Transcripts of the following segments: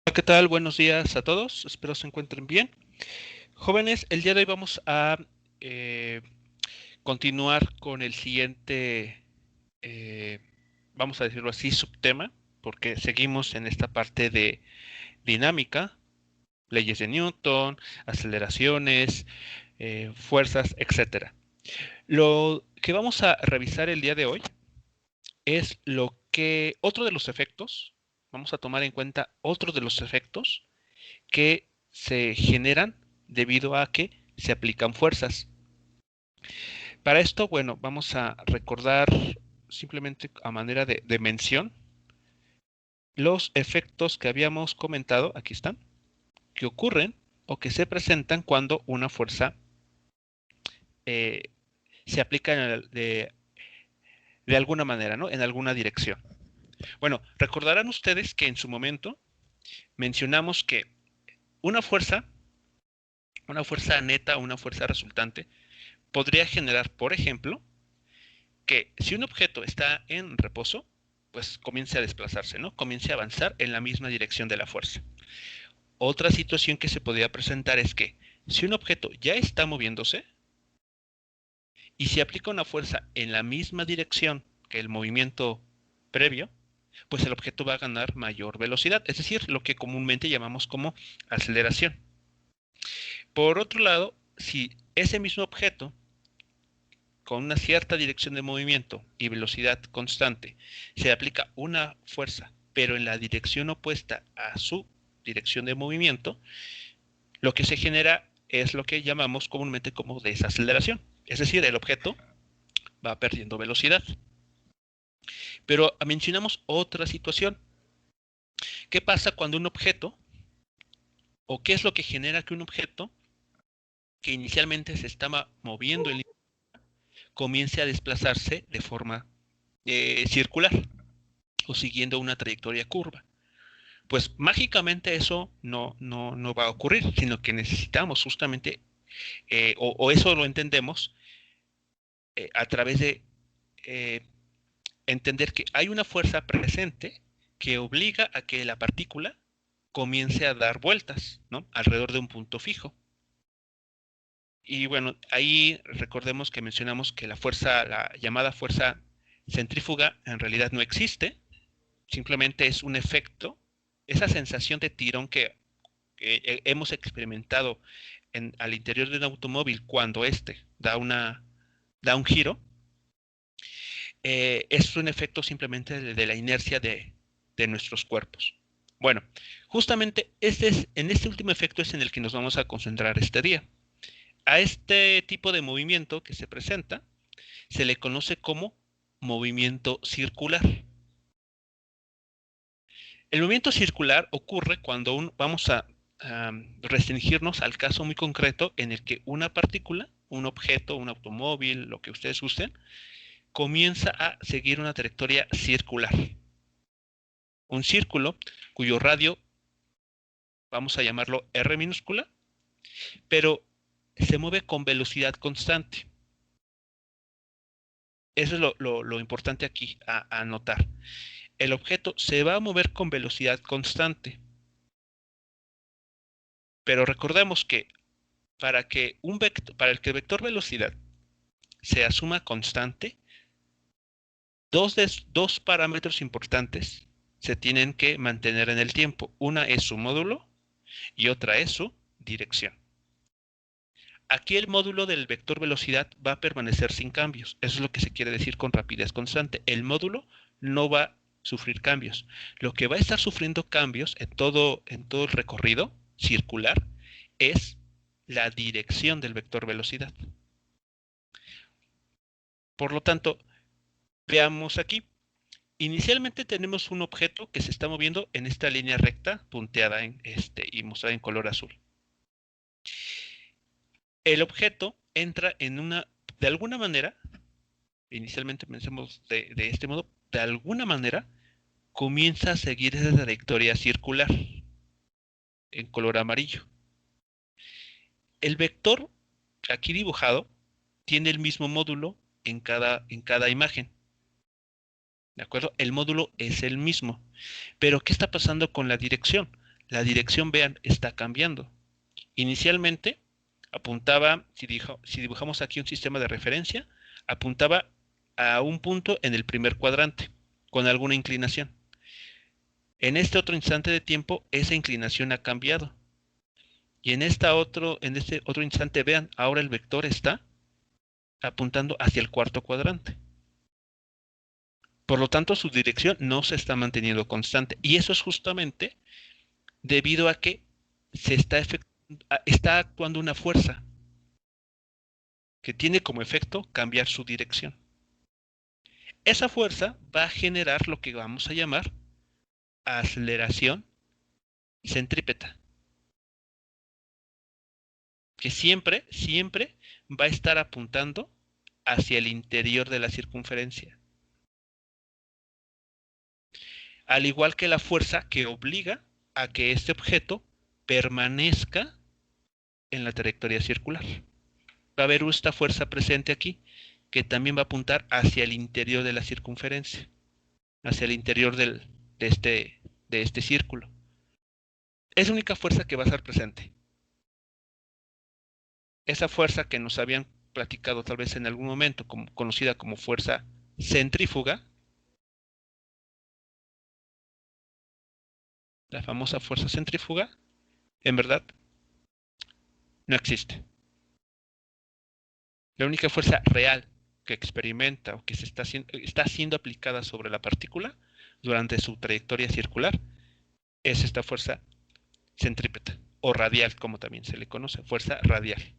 Hola, ¿qué tal? Buenos días a todos. Espero se encuentren bien. Jóvenes, el día de hoy vamos a eh, continuar con el siguiente, eh, vamos a decirlo así, subtema, porque seguimos en esta parte de dinámica, leyes de Newton, aceleraciones, fuerzas, etcétera. Lo que vamos a revisar el día de hoy es otro de los efectos, vamos a tomar en cuenta otro de los efectos que se generan debido a que se aplican fuerzas. Para esto, bueno, vamos a recordar simplemente a manera de mención los efectos que habíamos comentado, aquí están, que ocurren o que se presentan cuando una fuerza eh, se aplica de alguna manera, ¿no? En alguna dirección. Bueno, recordarán ustedes que en su momento mencionamos que una una fuerza neta, una fuerza resultante, podría generar, por ejemplo, que si un objeto está en reposo, pues comience a desplazarse, ¿no? Comience a avanzar en la misma dirección de la fuerza. Otra situación que se podría presentar es que si un objeto ya está moviéndose y se aplica una fuerza en la misma dirección que el movimiento previo, pues el objeto va a ganar mayor velocidad, es decir, lo que comúnmente llamamos como aceleración. Por otro lado, si ese mismo objeto con una cierta dirección de movimiento y velocidad constante se aplica una fuerza, pero en la dirección opuesta a su dirección de movimiento, lo que se genera es lo que llamamos comúnmente como desaceleración. Es decir, el objeto va perdiendo velocidad. Pero mencionamos otra situación. ¿Qué pasa cuando un objeto, o qué es lo que genera que un objeto que inicialmente se estaba moviendo en comience a desplazarse de forma circular o siguiendo una trayectoria curva? Pues mágicamente eso no va a ocurrir, sino que necesitamos justamente, o eso lo entendemos a través de eh, entender que hay una fuerza presente que obliga a que la partícula comience a dar vueltas, ¿no? Alrededor de un punto fijo. Y bueno, ahí recordemos que mencionamos que la fuerza, la llamada fuerza centrífuga, en realidad no existe, simplemente es un efecto, esa sensación de tirón que hemos experimentado al interior de un automóvil cuando éste da un giro, es un efecto simplemente de la inercia de nuestros cuerpos. Bueno, justamente en este último efecto es en el que nos vamos a concentrar este día. A este tipo de movimiento que se presenta se le conoce como movimiento circular. El movimiento circular ocurre cuando vamos a restringirnos al caso muy concreto en el que una partícula, un objeto, un automóvil, lo que ustedes gusten, comienza a seguir una trayectoria circular. Un círculo cuyo radio, vamos a llamarlo R minúscula, pero se mueve con velocidad constante. Eso es lo importante aquí a notar. El objeto se va a mover con velocidad constante, pero recordemos que para el que el vector velocidad se asuma constante, dos parámetros importantes se tienen que mantener en el tiempo. Una es su módulo y otra es su dirección. Aquí el módulo del vector velocidad va a permanecer sin cambios. Eso es lo que se quiere decir con rapidez constante. El módulo no va a sufrir cambios. Lo que va a estar sufriendo cambios en todo el recorrido circular es la dirección del vector velocidad. Por lo tanto, veamos aquí. Inicialmente tenemos un objeto que se está moviendo en esta línea recta punteada y mostrada en color azul. El objeto entra de alguna manera, inicialmente pensemos de este modo, de alguna manera comienza a seguir esa trayectoria circular en color amarillo. El vector aquí dibujado tiene el mismo módulo en cada imagen. ¿De acuerdo? El módulo es el mismo. Pero ¿qué está pasando con la dirección? la dirección, vean, está cambiando. Inicialmente apuntaba, si dibujamos aquí un sistema de referencia, apuntaba a un punto en el primer cuadrante, con alguna inclinación. En este otro instante de tiempo, esa inclinación ha cambiado. Y en este otro instante, vean, ahora el vector está apuntando hacia el cuarto cuadrante. Por lo tanto, su dirección no se está manteniendo constante. Y eso es justamente debido a que está actuando una fuerza que tiene como efecto cambiar su dirección. Esa fuerza va a generar lo que vamos a llamar aceleración centrípeta, que siempre va a estar apuntando hacia el interior de la circunferencia. Al igual que la fuerza que obliga a que este objeto permanezca en la trayectoria circular. Va a haber esta fuerza presente aquí, que también va a apuntar hacia el interior de la circunferencia, hacia el interior de este círculo. Es la única fuerza que va a estar presente. Esa fuerza que nos habían platicado tal vez en algún momento, conocida como fuerza centrífuga, la famosa fuerza centrífuga, en verdad no existe. La única fuerza real que experimenta o que está siendo aplicada sobre la partícula durante su trayectoria circular es esta fuerza centrípeta o radial, como también se le conoce, fuerza radial.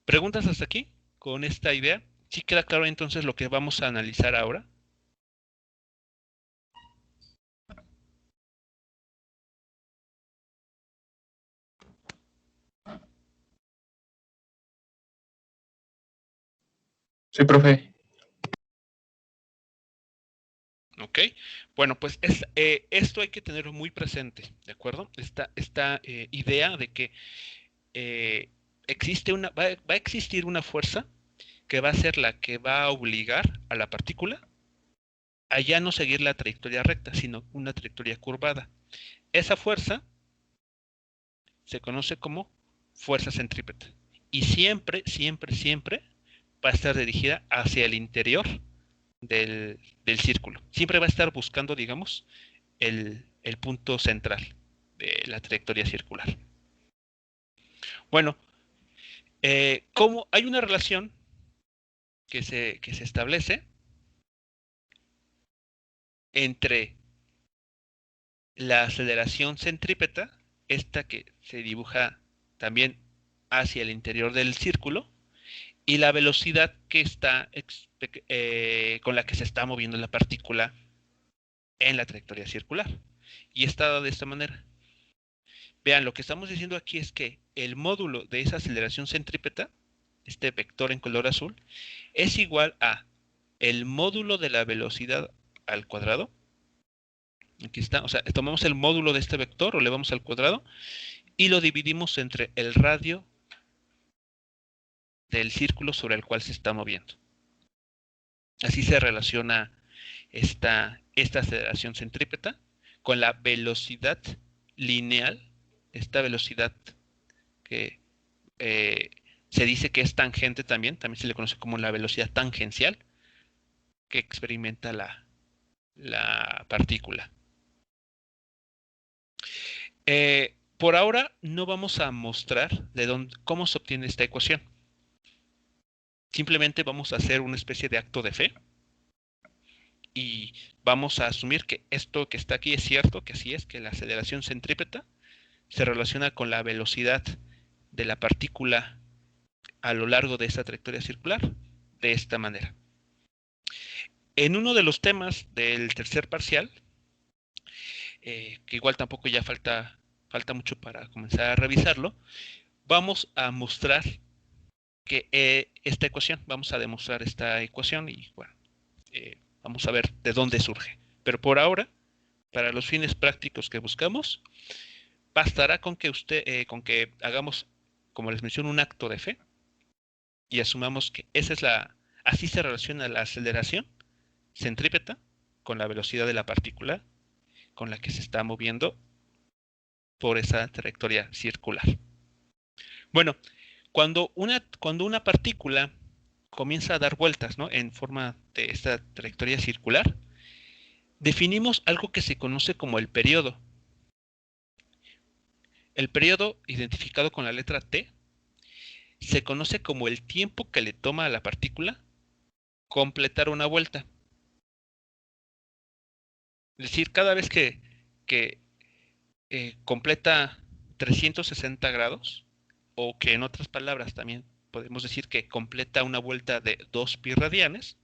¿Preguntas hasta aquí con esta idea? ¿Sí queda claro entonces lo que vamos a analizar ahora? Sí, profe. Ok, bueno, pues esto hay que tenerlo muy presente, ¿de acuerdo? Esta idea de que va a existir una fuerza que va a ser la que va a obligar a la partícula a ya no seguir la trayectoria recta, sino una trayectoria curvada. Esa fuerza se conoce como fuerza centrípeta y siempre va a estar dirigida hacia el interior del círculo. Siempre va a estar buscando, digamos, el punto central de la trayectoria circular. Bueno, como hay una relación que se establece entre la aceleración centrípeta, esta que se dibuja también hacia el interior del círculo, y la velocidad que con la que se está moviendo la partícula en la trayectoria circular. Y está dado de esta manera. Vean, lo que estamos diciendo aquí es que el módulo de esa aceleración centrípeta, este vector en color azul, es igual a el módulo de la velocidad al cuadrado. Aquí está, o sea, tomamos el módulo de este vector, o le vamos al cuadrado, y lo dividimos entre el radio del círculo sobre el cual se está moviendo. Así se relaciona esta aceleración centrípeta con la velocidad lineal, esta velocidad que se dice que es tangente también se le conoce como la velocidad tangencial que experimenta la partícula. Por ahora no vamos a mostrar cómo se obtiene esta ecuación. Simplemente vamos a hacer una especie de acto de fe y vamos a asumir que esto que está aquí es cierto, que así es, que la aceleración centrípeta se relaciona con la velocidad de la partícula a lo largo de esta trayectoria circular de esta manera. En uno de los temas del tercer parcial, que igual tampoco ya falta mucho para comenzar a revisarlo, vamos a mostrar que vamos a demostrar esta ecuación y bueno, vamos a ver de dónde surge. Pero por ahora, para los fines prácticos que buscamos, bastará con que hagamos, como les menciono, un acto de fe y asumamos que así se relaciona la aceleración centrípeta con la velocidad de la partícula con la que se está moviendo por esa trayectoria circular. Bueno, cuando una partícula comienza a dar vueltas, ¿no?, en forma de esta trayectoria circular, definimos algo que se conoce como el periodo. El periodo, identificado con la letra T, se conoce como el tiempo que le toma a la partícula completar una vuelta. Es decir, cada vez que completa 360 grados, o que en otras palabras también podemos decir que completa una vuelta de 2 pi radianes,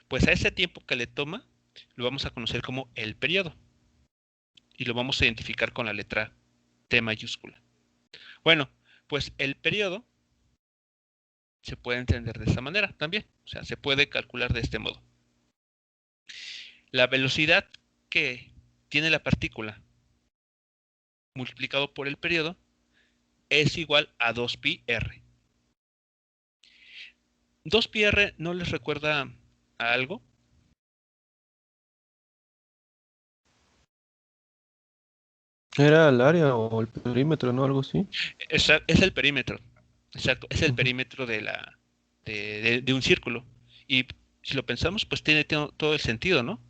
pues a ese tiempo que le toma lo vamos a conocer como el periodo y lo vamos a identificar con la letra T mayúscula. Bueno, pues el periodo se puede entender de esta manera también, o sea, se puede calcular de este modo. La velocidad que tiene la partícula multiplicado por el periodo es igual a 2πr. 2πr, ¿no les recuerda a algo? ¿Era el área o el perímetro, no? Algo así. Es el perímetro, exacto, es el perímetro de un círculo. Y si lo pensamos, pues tiene todo el sentido, ¿no?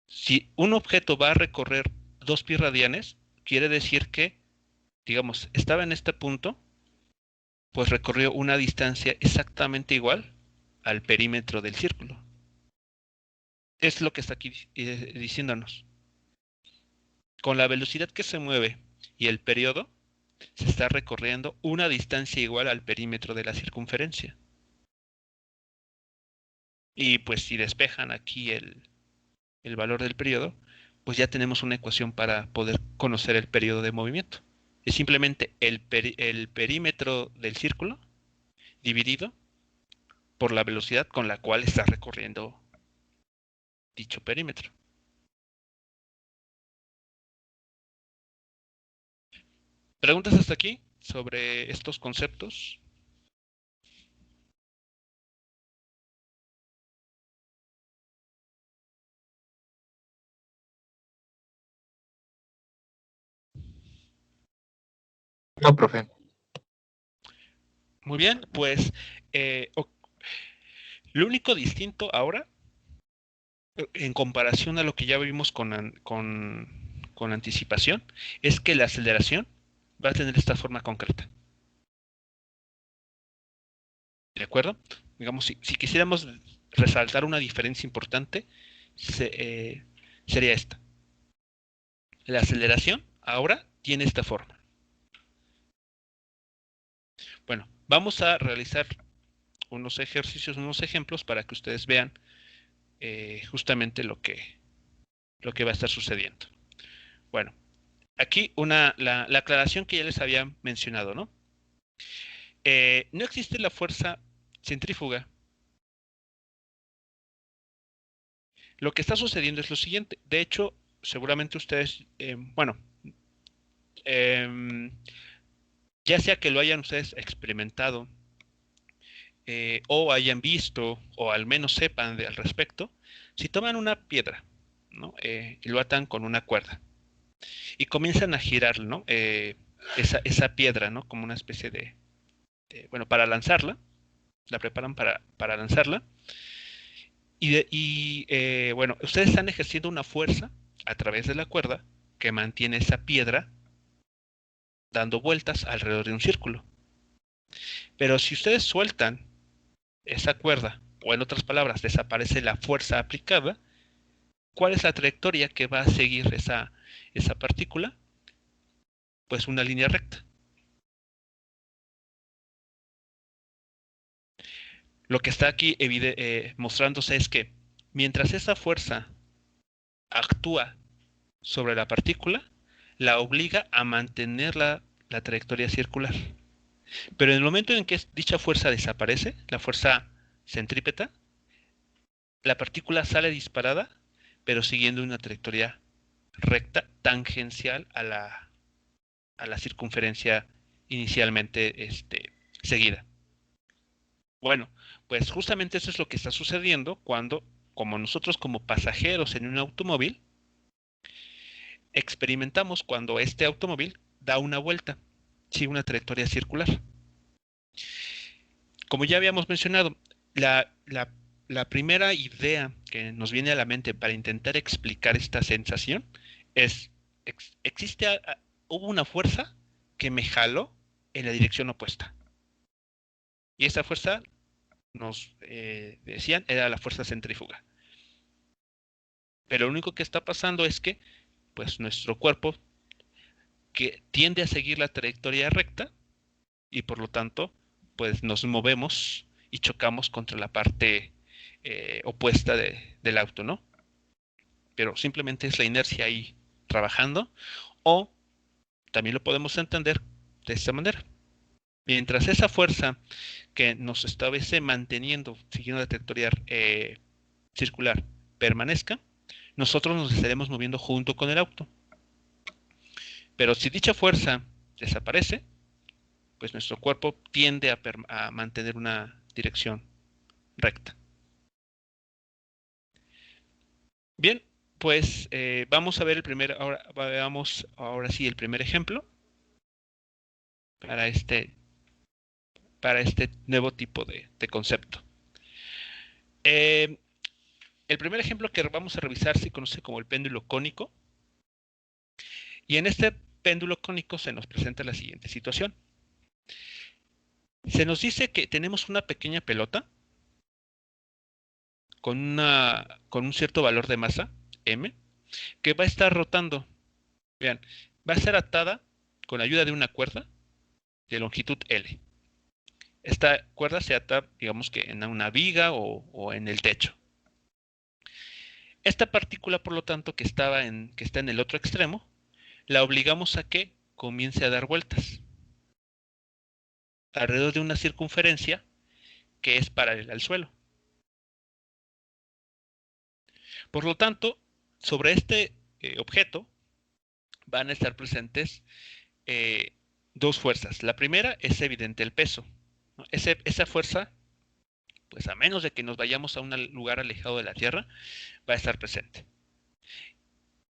Si un objeto va a recorrer 2 pi radianes, quiere decir que, digamos, estaba en este punto, pues recorrió una distancia exactamente igual al perímetro del círculo. Es lo que está aquí diciéndonos. Con la velocidad que se mueve y el periodo, se está recorriendo una distancia igual al perímetro de la circunferencia. Y pues si despejan aquí el valor del periodo, pues ya tenemos una ecuación para poder conocer el periodo de movimiento. Es simplemente el perímetro del círculo dividido por la velocidad con la cual está recorriendo dicho perímetro. ¿Preguntas hasta aquí sobre estos conceptos? No, profe. Muy bien, pues lo único distinto ahora, en comparación a lo que ya vimos con anticipación, es que la aceleración va a tener esta forma concreta. ¿De acuerdo? Digamos, si quisiéramos resaltar una diferencia importante, sería esta. La aceleración ahora tiene esta forma. Bueno, vamos a realizar unos ejercicios, unos ejemplos para que ustedes vean justamente lo que va a estar sucediendo. Bueno, aquí la aclaración que ya les había mencionado, ¿no? No existe la fuerza centrífuga. Lo que está sucediendo es lo siguiente. De hecho, seguramente ustedes, bueno, ya sea que lo hayan ustedes experimentado o hayan visto o al menos sepan al respecto, si toman una piedra, ¿no?, y lo atan con una cuerda y comienzan a girar, ¿no?, esa piedra, ¿no?, como una especie bueno, para lanzarla, la preparan para lanzarla y bueno, ustedes están ejerciendo una fuerza a través de la cuerda que mantiene esa piedra dando vueltas alrededor de un círculo. Pero si ustedes sueltan esa cuerda, o en otras palabras, desaparece la fuerza aplicada, ¿cuál es la trayectoria que va a seguir esa partícula? Pues una línea recta. Lo que está aquí mostrándose es que mientras esa fuerza actúa sobre la partícula, la obliga a mantener la trayectoria circular. Pero en el momento en que dicha fuerza desaparece, la fuerza centrípeta, la partícula sale disparada, pero siguiendo una trayectoria recta tangencial a la circunferencia inicialmente seguida. Bueno, pues justamente eso es lo que está sucediendo cuando, como nosotros como pasajeros en un automóvil, experimentamos cuando este automóvil da una vuelta, sigue una trayectoria circular. Como ya habíamos mencionado, la primera idea que nos viene a la mente para intentar explicar esta sensación es, hubo una fuerza que me jaló en la dirección opuesta. Y esa fuerza, nos decían, era la fuerza centrífuga. Pero lo único que está pasando es que, pues, nuestro cuerpo que tiende a seguir la trayectoria recta y por lo tanto, pues nos movemos y chocamos contra la parte opuesta del auto, ¿no? Pero simplemente es la inercia ahí trabajando, o también lo podemos entender de esta manera. Mientras esa fuerza que nos establece manteniendo, siguiendo la trayectoria circular, permanezca, nosotros nos estaremos moviendo junto con el auto. Pero si dicha fuerza desaparece, pues nuestro cuerpo tiende a mantener una dirección recta. Bien, pues vamos a ver veamos ahora sí el primer ejemplo para este nuevo tipo de concepto. El primer ejemplo que vamos a revisar se conoce como el péndulo cónico, y en este péndulo cónico se nos presenta la siguiente situación. Se nos dice que tenemos una pequeña pelota con un cierto valor de masa, m, que va a estar rotando. Vean, va a ser atada con la ayuda de una cuerda de longitud L. Esta cuerda se ata, digamos que en una viga o en el techo. Esta partícula, por lo tanto, que está en el otro extremo, la obligamos a que comience a dar vueltas alrededor de una circunferencia que es paralela al suelo. Por lo tanto, sobre este objeto van a estar presentes dos fuerzas. La primera es evidente el peso, ¿no? Esa fuerza, pues a menos de que nos vayamos a un lugar alejado de la Tierra, va a estar presente.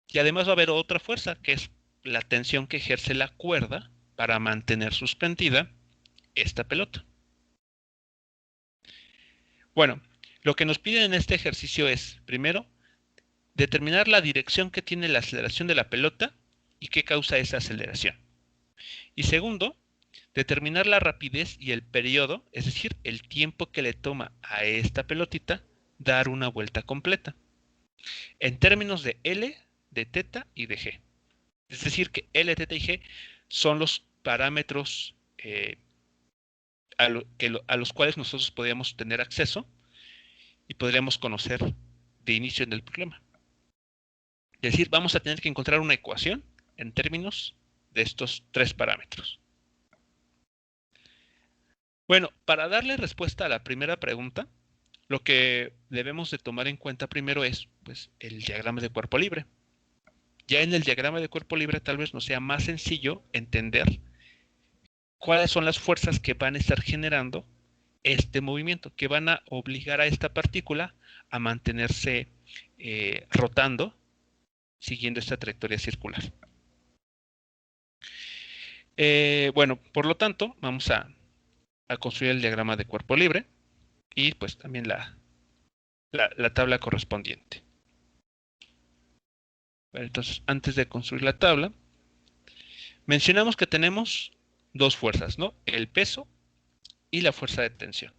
Y además va a haber otra fuerza, que es la tensión que ejerce la cuerda para mantener suspendida esta pelota. Bueno, lo que nos piden en este ejercicio es, primero, determinar la dirección que tiene la aceleración de la pelota y qué causa esa aceleración. Y segundo, determinar la rapidez y el periodo, es decir, el tiempo que le toma a esta pelotita dar una vuelta completa, en términos de L, de θ y de G. Es decir, que L, θ y G son los parámetros a los cuales nosotros podríamos tener acceso y podríamos conocer de inicio en el problema. Es decir, vamos a tener que encontrar una ecuación en términos de estos tres parámetros. Bueno, para darle respuesta a la primera pregunta, lo que debemos de tomar en cuenta primero es, pues, el diagrama de cuerpo libre. Ya en el diagrama de cuerpo libre tal vez nos sea más sencillo entender cuáles son las fuerzas que van a estar generando este movimiento, que van a obligar a esta partícula a mantenerse rotando, siguiendo esta trayectoria circular. Bueno, por lo tanto, vamos a construir el diagrama de cuerpo libre y pues también la tabla correspondiente. Bueno, entonces, antes de construir la tabla, mencionamos que tenemos dos fuerzas, ¿no? El peso y la fuerza de tensión.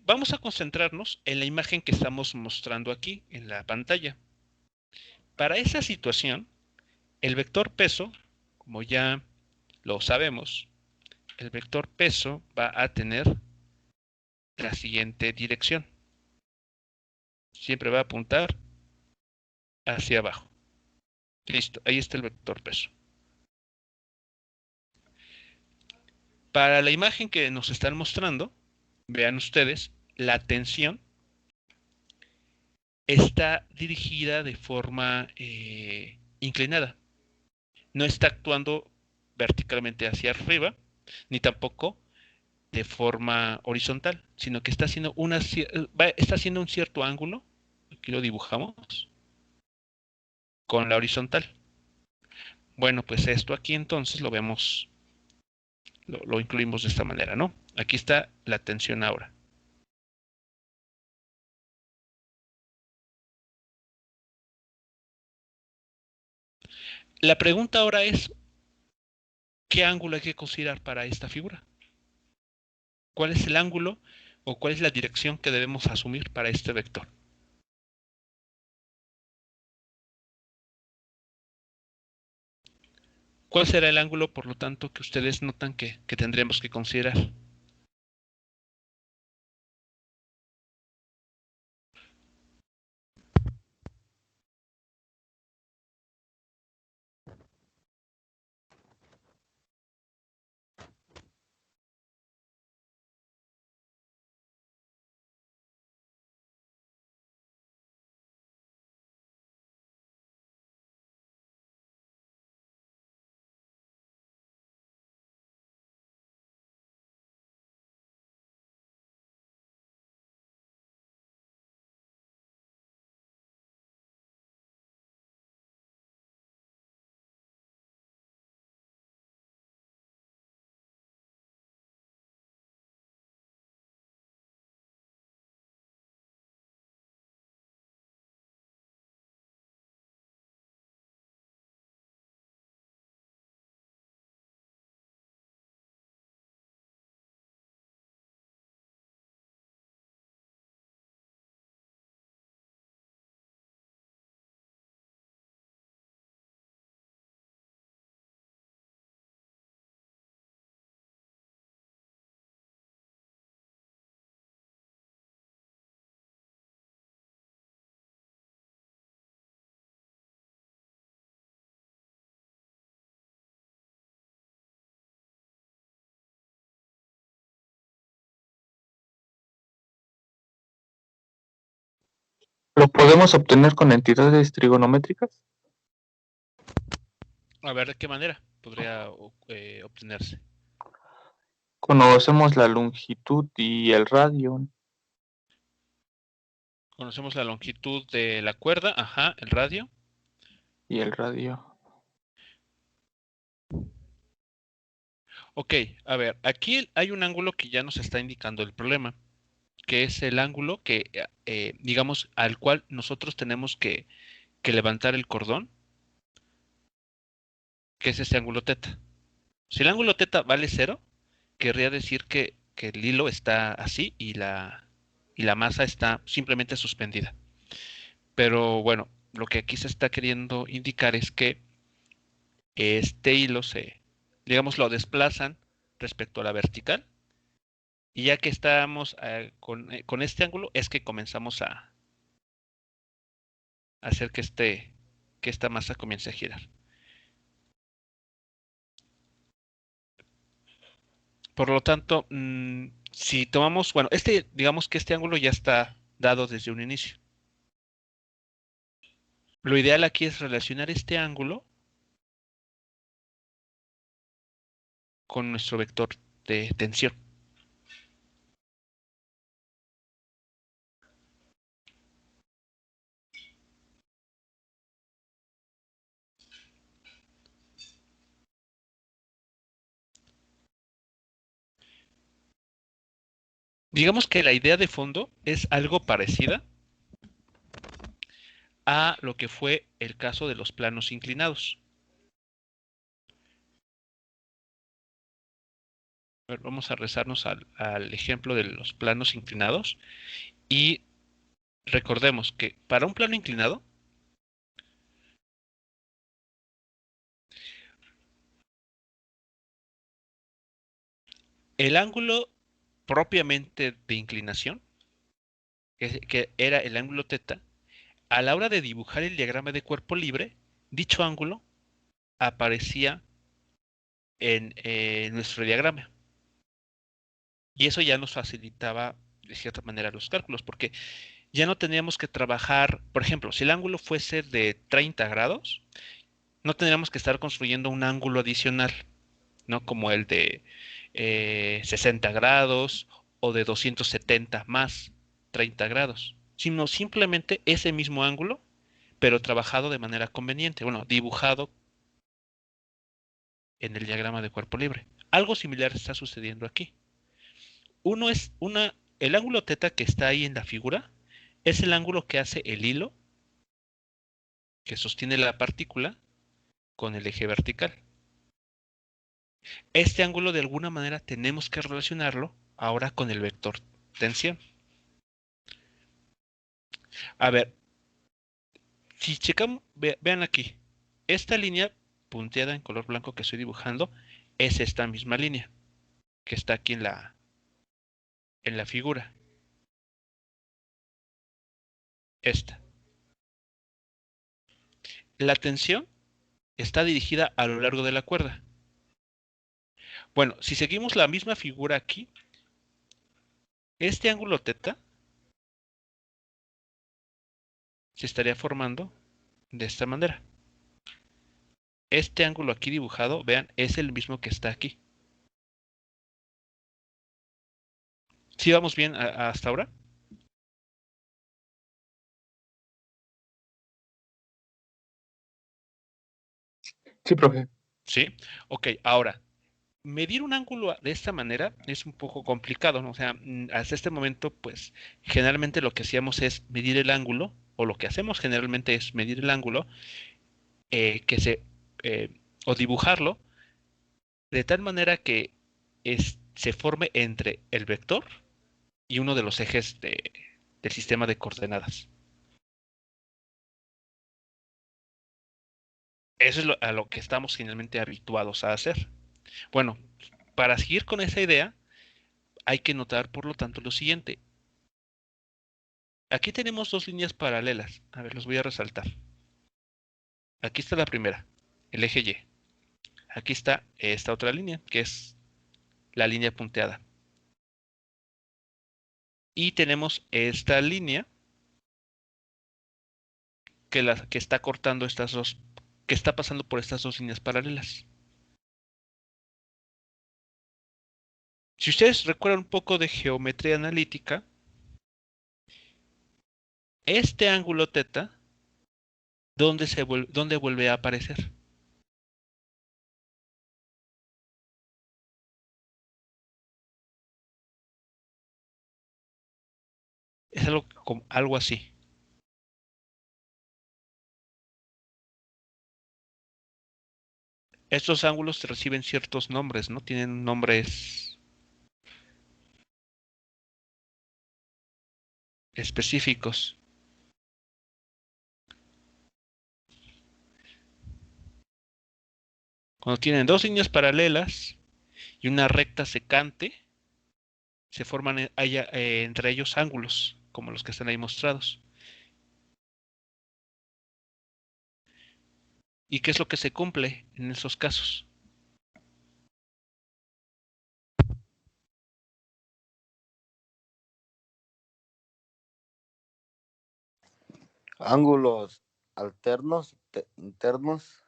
Vamos a concentrarnos en la imagen que estamos mostrando aquí en la pantalla. Para esa situación, el vector peso, como ya lo sabemos, el vector peso va a tener la siguiente dirección. Siempre va a apuntar hacia abajo. Listo, ahí está el vector peso. Para la imagen que nos están mostrando, vean ustedes, la tensión está dirigida de forma inclinada. No está actuando verticalmente hacia arriba, ni tampoco de forma horizontal, sino que está haciendo un cierto ángulo. Aquí lo dibujamos. con la horizontal. Bueno, pues esto aquí entonces lo vemos, lo incluimos de esta manera, ¿no? Aquí está la tensión ahora. La pregunta ahora es, ¿qué ángulo hay que considerar para esta figura? ¿Cuál es el ángulo o cuál es la dirección que debemos asumir para este vector? ¿Cuál será el ángulo, por lo tanto, que ustedes notan que tendremos que considerar? ¿Lo podemos obtener con entidades trigonométricas? A ver de qué manera podría obtenerse. Conocemos la longitud y el radio. Conocemos la longitud de la cuerda, ajá, el radio. Y el radio. Ok, a ver, aquí hay un ángulo que ya nos está indicando el problema, que es el ángulo que, digamos, al cual nosotros tenemos que levantar el cordón, que es este ángulo teta. Si el ángulo teta vale 0, querría decir que el hilo está así y la masa está simplemente suspendida. Pero bueno, lo que aquí se está queriendo indicar es que este hilo digamos, lo desplazan respecto a la vertical. Y ya que estamos con este ángulo, es que comenzamos a hacer que esta masa comience a girar. Por lo tanto, si tomamos, bueno, digamos que este ángulo ya está dado desde un inicio. Lo ideal aquí es relacionar este ángulo con nuestro vector de tensión. Digamos que la idea de fondo es algo parecida a lo que fue el caso de los planos inclinados. A ver, vamos a rezarnos al ejemplo de los planos inclinados y recordemos que para un plano inclinado, el ángulo propiamente de inclinación, que era el ángulo teta, a la hora de dibujar el diagrama de cuerpo libre, dicho ángulo aparecía en nuestro diagrama. Y eso ya nos facilitaba de cierta manera los cálculos, porque ya no teníamos que trabajar, por ejemplo, si el ángulo fuese de 30 grados, no tendríamos que estar construyendo un ángulo adicional, ¿no? Como el de 60 grados o de 270 más 30 grados, sino simplemente ese mismo ángulo pero trabajado de manera conveniente, bueno, dibujado en el diagrama de cuerpo libre. Algo similar está sucediendo aquí. El ángulo teta que está ahí en la figura es el ángulo que hace el hilo que sostiene la partícula con el eje vertical. Este ángulo de alguna manera tenemos que relacionarlo ahora con el vector tensión. A ver, si checamos, vean aquí, esta línea punteada en color blanco que estoy dibujando es esta misma línea que está aquí en la figura. Esta. La tensión está dirigida a lo largo de la cuerda. Bueno, si seguimos la misma figura aquí, este ángulo teta se estaría formando de esta manera. Este ángulo aquí dibujado, vean, es el mismo que está aquí. ¿Sí vamos bien hasta ahora? Sí, profe. Sí. Ok, ahora, medir un ángulo de esta manera es un poco complicado, ¿no? O sea, hasta este momento, pues, generalmente lo que hacíamos es medir el ángulo, o lo que hacemos generalmente es medir el ángulo, que eh, o dibujarlo, de tal manera que se forme entre el vector y uno de los ejes del sistema de coordenadas. Eso es a lo que estamos generalmente habituados a hacer. Bueno, para seguir con esa idea, hay que notar, por lo tanto, lo siguiente. Aquí tenemos dos líneas paralelas. A ver, los voy a resaltar. Aquí está la primera, el eje Y. Aquí está esta otra línea, que es la línea punteada. Y tenemos esta línea que está cortando estas dos, que está pasando por estas dos líneas paralelas. Si ustedes recuerdan un poco de geometría analítica, este ángulo teta, ¿dónde vuelve a aparecer? Es algo así. Estos ángulos reciben ciertos nombres, ¿no? Tienen nombres específicos. Cuando tienen dos líneas paralelas y una recta secante, se forman entre ellos ángulos, como los que están ahí mostrados. ¿Y qué es lo que se cumple en esos casos? Ángulos alternos, internos.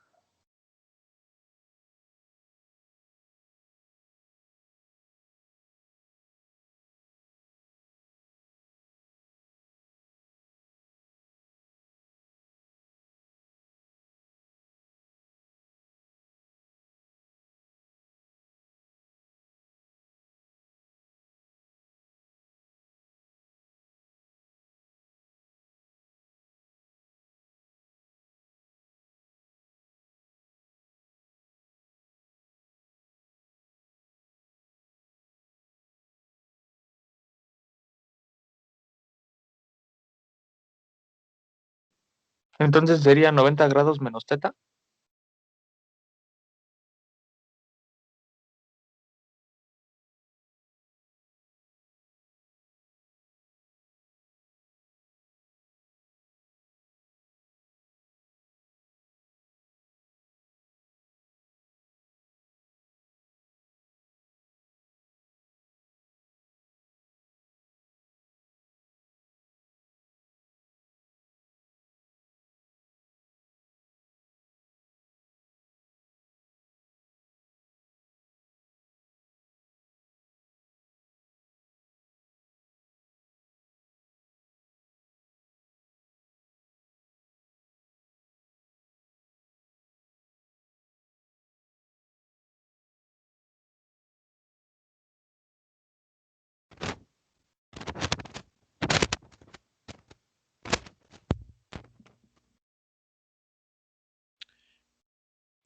Entonces sería 90 grados menos teta.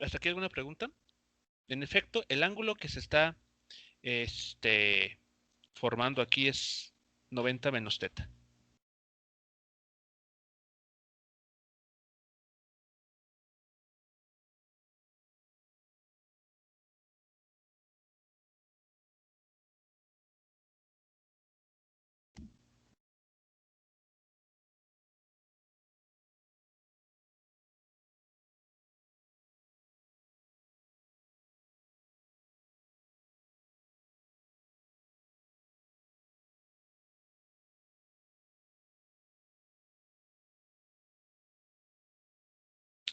¿Hasta aquí alguna pregunta? En efecto, el ángulo que se está formando aquí es 90 menos teta.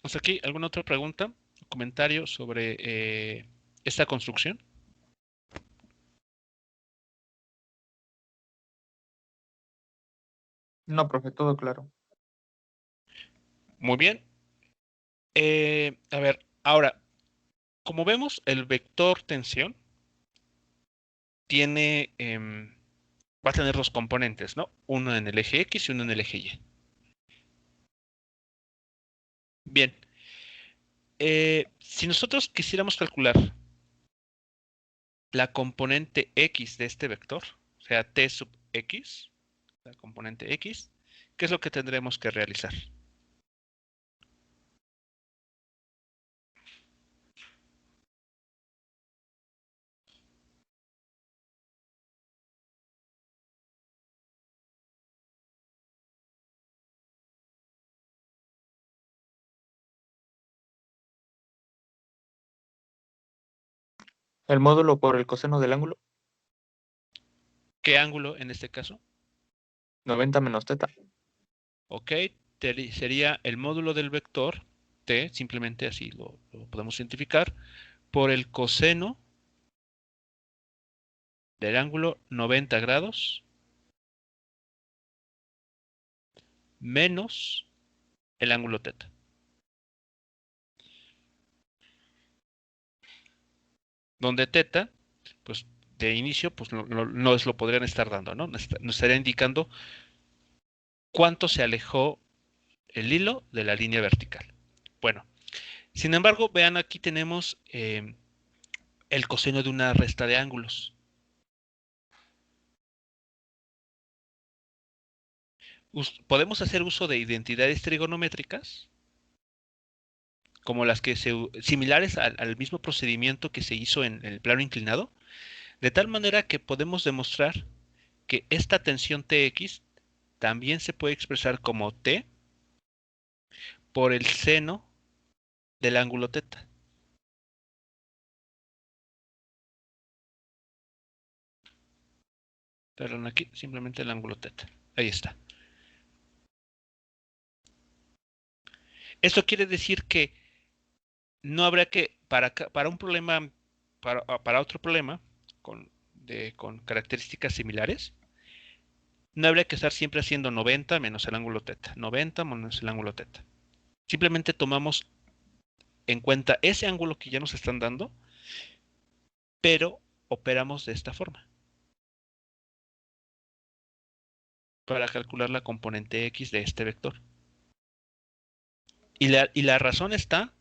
¿Hasta aquí alguna otra pregunta, comentario sobre esta construcción? No, profe, todo claro. Muy bien. A ver, ahora, como vemos, el vector tensión tiene, va a tener dos componentes, ¿no? Uno en el eje X y uno en el eje Y. Bien. Si nosotros quisiéramos calcular la componente X de este vector, o sea, T sub X, la componente X, ¿qué es lo que tendremos que realizar? El módulo por el coseno del ángulo, ¿Qué ángulo en este caso? 90 menos teta. Ok, sería el módulo del vector T, simplemente así lo podemos identificar, por el coseno del ángulo 90 grados menos el ángulo teta. Donde teta, pues de inicio, pues nos lo podrían estar dando, ¿no? Nos estaría indicando cuánto se alejó el hilo de la línea vertical. Bueno, sin embargo, vean aquí tenemos el coseno de una resta de ángulos. Podemos hacer uso de identidades trigonométricas como las que similares al mismo procedimiento que se hizo en el plano inclinado, de tal manera que podemos demostrar que esta tensión Tx también se puede expresar como T por el seno del ángulo teta. Perdón, aquí simplemente el ángulo teta. Ahí está. Esto quiere decir que no habrá que, para un problema, para otro problema con características similares, no habría que estar siempre haciendo 90 menos el ángulo teta. 90 menos el ángulo teta. Simplemente tomamos en cuenta ese ángulo que ya nos están dando, pero operamos de esta forma para calcular la componente X de este vector. Y la razón está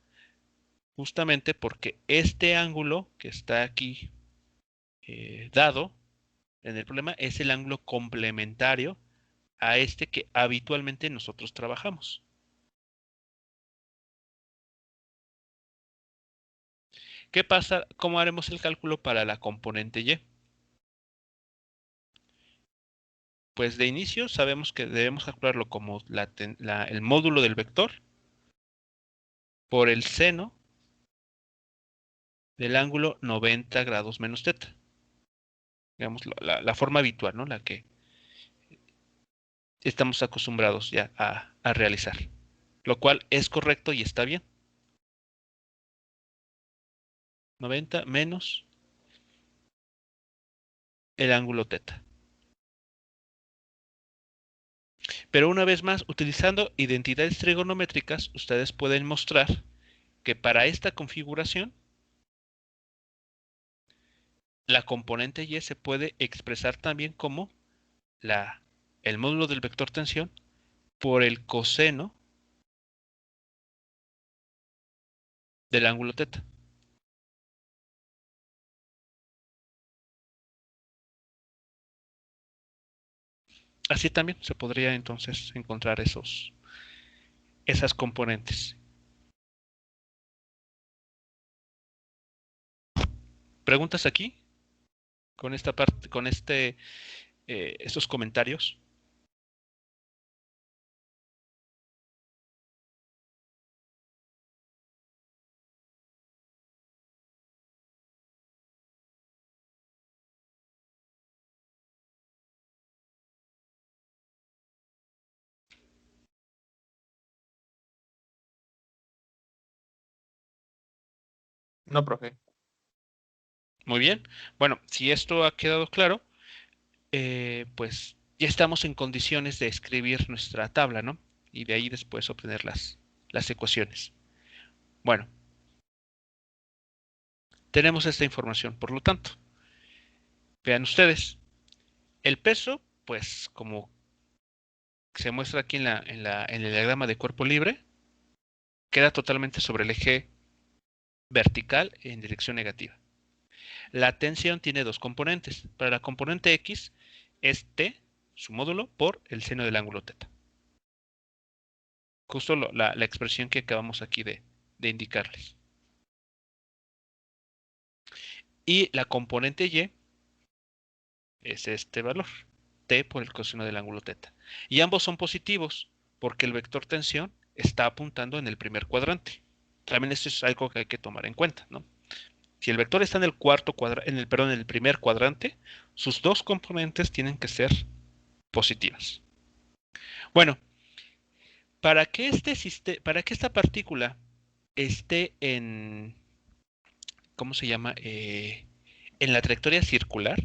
justamente porque este ángulo que está aquí dado en el problema es el ángulo complementario a este que habitualmente nosotros trabajamos. ¿Qué pasa? ¿Cómo haremos el cálculo para la componente Y? Pues de inicio sabemos que debemos calcularlo como el módulo del vector por el seno del ángulo 90 grados menos teta. Digamos, la forma habitual, ¿no? La que estamos acostumbrados ya a realizar. Lo cual es correcto y está bien. 90 menos el ángulo teta. Pero una vez más, utilizando identidades trigonométricas, ustedes pueden mostrar que para esta configuración, la componente Y se puede expresar también como el módulo del vector tensión por el coseno del ángulo teta. Así también se podría entonces encontrar esas componentes. ¿Preguntas aquí? Con esta parte, con estos comentarios. No, profe. Muy bien. Bueno, si esto ha quedado claro, pues ya estamos en condiciones de escribir nuestra tabla, ¿no? Y de ahí después obtener las ecuaciones. Bueno, tenemos esta información, por lo tanto, vean ustedes, el peso, pues como se muestra aquí en el diagrama de cuerpo libre, queda totalmente sobre el eje vertical en dirección negativa. La tensión tiene dos componentes. Para la componente X es T, su módulo, por el seno del ángulo θ. Justo la expresión que acabamos aquí de indicarles. Y la componente Y es este valor, T por el coseno del ángulo θ. Y ambos son positivos porque el vector tensión está apuntando en el primer cuadrante. También esto es algo que hay que tomar en cuenta, ¿no? Si el vector está en el en el primer cuadrante, sus dos componentes tienen que ser positivas. Bueno, para que esta partícula esté en, ¿cómo se llama? En la trayectoria circular,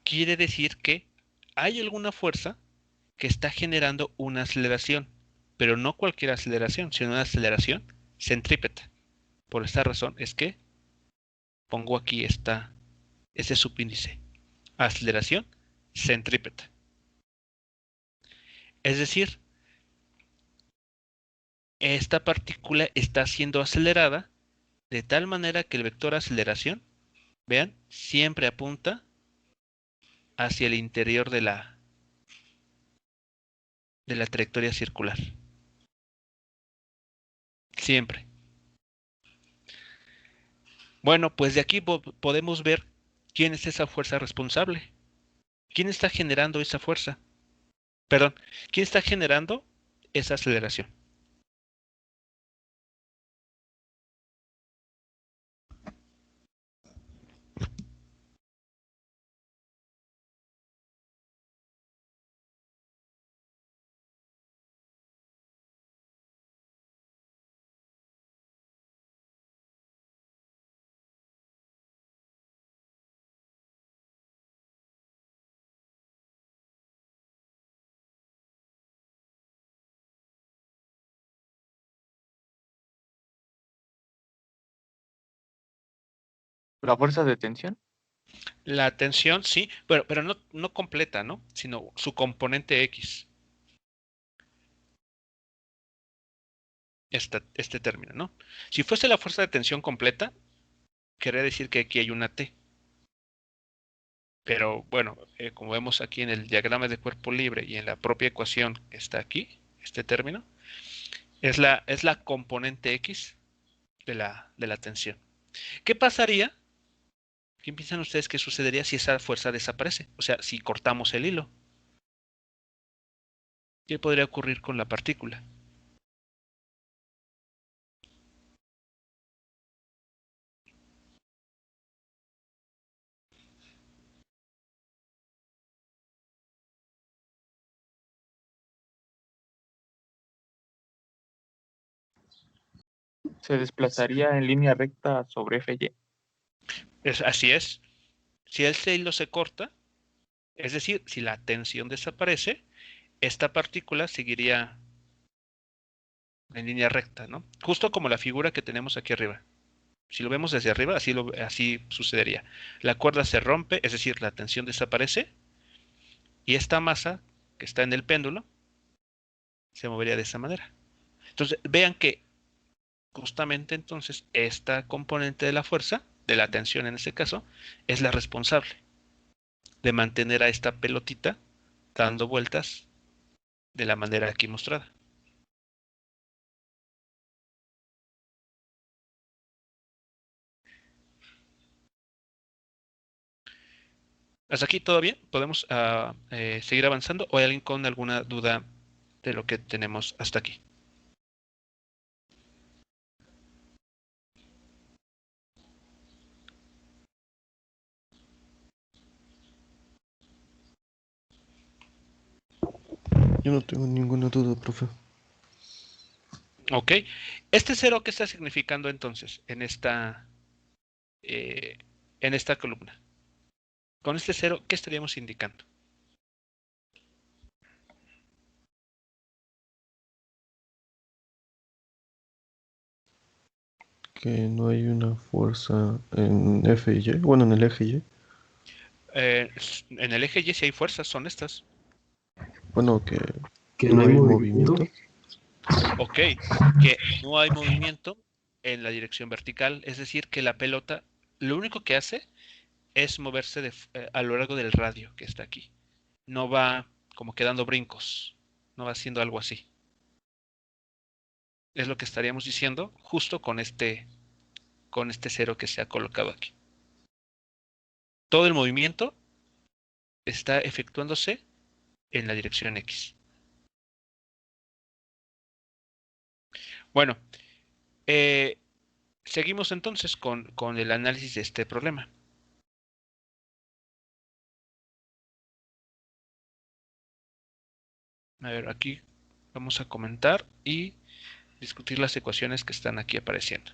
quiere decir que hay alguna fuerza que está generando una aceleración, pero no cualquier aceleración, sino una aceleración centrípeta. Por esta razón es que pongo aquí este subíndice, aceleración centrípeta. Es decir, esta partícula está siendo acelerada de tal manera que el vector aceleración, vean, siempre apunta hacia el interior de la trayectoria circular. Siempre. Bueno, pues de aquí podemos ver quién es esa fuerza responsable. ¿Quién está generando esa fuerza? Perdón, ¿quién está generando esa aceleración? La fuerza de tensión. La tensión, sí, pero no completa, ¿no? Sino su componente X, este término, ¿no? Si fuese la fuerza de tensión completa, querría decir que aquí hay una T. Pero bueno, como vemos aquí en el diagrama de cuerpo libre y en la propia ecuación que está aquí, este término, es la componente X de la tensión. ¿Qué pasaría? ¿Qué piensan ustedes que sucedería si esa fuerza desaparece? O sea, si cortamos el hilo. ¿Qué podría ocurrir con la partícula? Se desplazaría en línea recta sobre FY. Así es. Si ese hilo se corta, es decir, si la tensión desaparece, esta partícula seguiría en línea recta, ¿no? Justo como la figura que tenemos aquí arriba. Si lo vemos desde arriba, así sucedería. La cuerda se rompe, es decir, la tensión desaparece, y esta masa que está en el péndulo se movería de esa manera. Entonces, vean que justamente entonces esta componente de la fuerza, de la tensión en este caso, es la responsable de mantener a esta pelotita dando vueltas de la manera aquí mostrada. Hasta aquí todo bien, podemos seguir avanzando o hay alguien con alguna duda de lo que tenemos hasta aquí. Yo no tengo ninguna duda, profe. Ok, este cero, ¿qué está significando entonces en esta columna? Con este cero, ¿qué estaríamos indicando? Que no hay una fuerza en F y Y. Bueno, en el eje Y. En el eje Y si hay fuerzas, son estas. Bueno, que Que no no hay hay movimiento. movimiento. Ok, que no hay movimiento en la dirección vertical, es decir, que la pelota lo único que hace es moverse a lo largo del radio que está aquí. No va como que dando brincos, no va haciendo algo así. Es lo que estaríamos diciendo justo con este cero que se ha colocado aquí. Todo el movimiento está efectuándose en la dirección X. Bueno, eh, seguimos entonces con el análisis de este problema. A ver, aquí vamos a comentar y discutir las ecuaciones que están aquí apareciendo.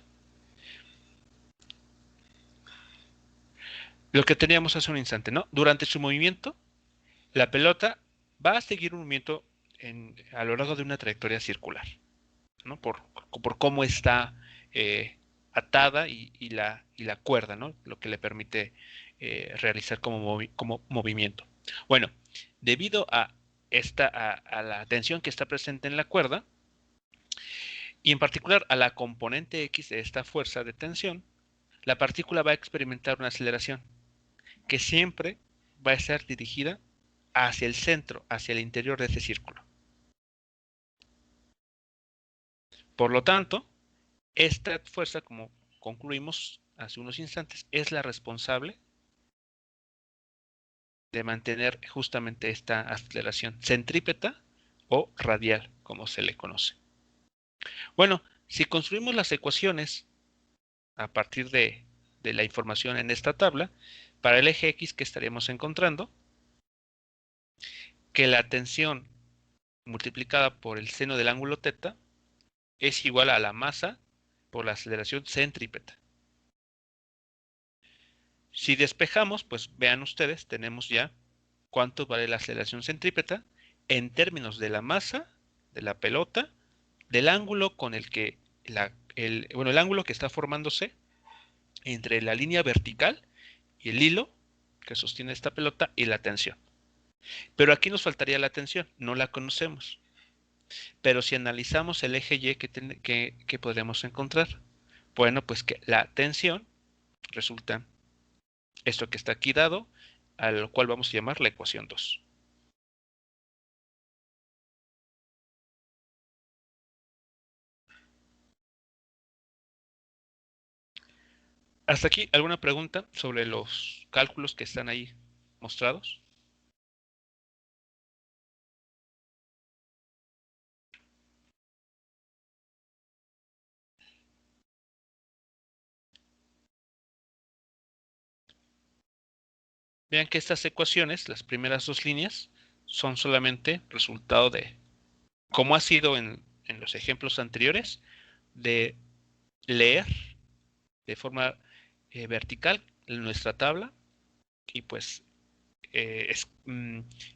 Lo que teníamos hace un instante, ¿no? Durante su movimiento, la pelota va a seguir un movimiento a lo largo de una trayectoria circular, ¿no? Por cómo está atada y la cuerda, ¿no? Lo que le permite realizar como movimiento. Bueno, debido a la tensión que está presente en la cuerda, y en particular a la componente X de esta fuerza de tensión, la partícula va a experimentar una aceleración que siempre va a estar dirigida hacia el centro, hacia el interior de ese círculo. Por lo tanto, esta fuerza, como concluimos hace unos instantes, es la responsable de mantener justamente esta aceleración centrípeta o radial, como se le conoce. Bueno, si construimos las ecuaciones a partir de la información en esta tabla, para el eje X que estaríamos encontrando, que la tensión multiplicada por el seno del ángulo θ es igual a la masa por la aceleración centrípeta. Si despejamos, pues vean ustedes, tenemos ya cuánto vale la aceleración centrípeta en términos de la masa de la pelota, del ángulo con el que el ángulo que está formándose entre la línea vertical y el hilo que sostiene esta pelota y la tensión. Pero aquí nos faltaría la tensión, no la conocemos. Pero si analizamos el eje Y, ¿qué podremos encontrar? Bueno, pues que la tensión resulta esto que está aquí dado, a lo cual vamos a llamar la ecuación 2. ¿Hasta aquí alguna pregunta sobre los cálculos que están ahí mostrados? Vean que estas ecuaciones, las primeras dos líneas, son solamente resultado de, como ha sido en los ejemplos anteriores, de leer de forma vertical nuestra tabla y pues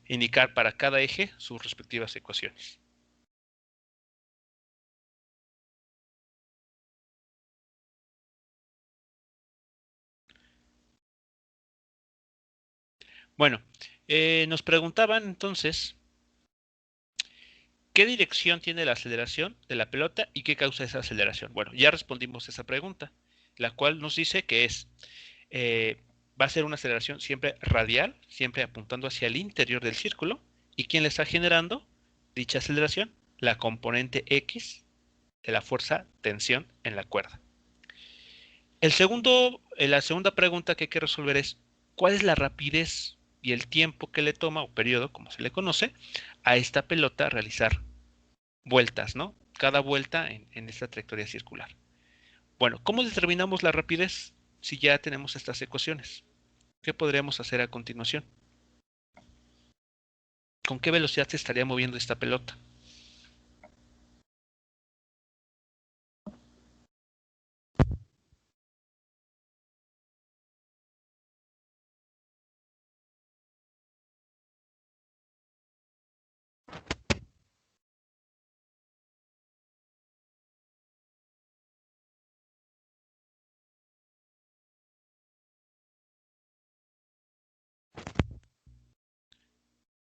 indicar para cada eje sus respectivas ecuaciones. Bueno, nos preguntaban entonces ¿qué dirección tiene la aceleración de la pelota y qué causa esa aceleración? Bueno, ya respondimos esa pregunta, la cual nos dice que va a ser una aceleración siempre radial, siempre apuntando hacia el interior del círculo. ¿Y quién le está generando dicha aceleración? La componente X de la fuerza tensión en la cuerda. La segunda pregunta que hay que resolver es, ¿cuál es la rapidez y el tiempo que le toma, o periodo, como se le conoce, a esta pelota realizar vueltas, ¿no? Cada vuelta en esta trayectoria circular. Bueno, ¿cómo determinamos la rapidez si ya tenemos estas ecuaciones? ¿Qué podríamos hacer a continuación? ¿Con qué velocidad se estaría moviendo esta pelota?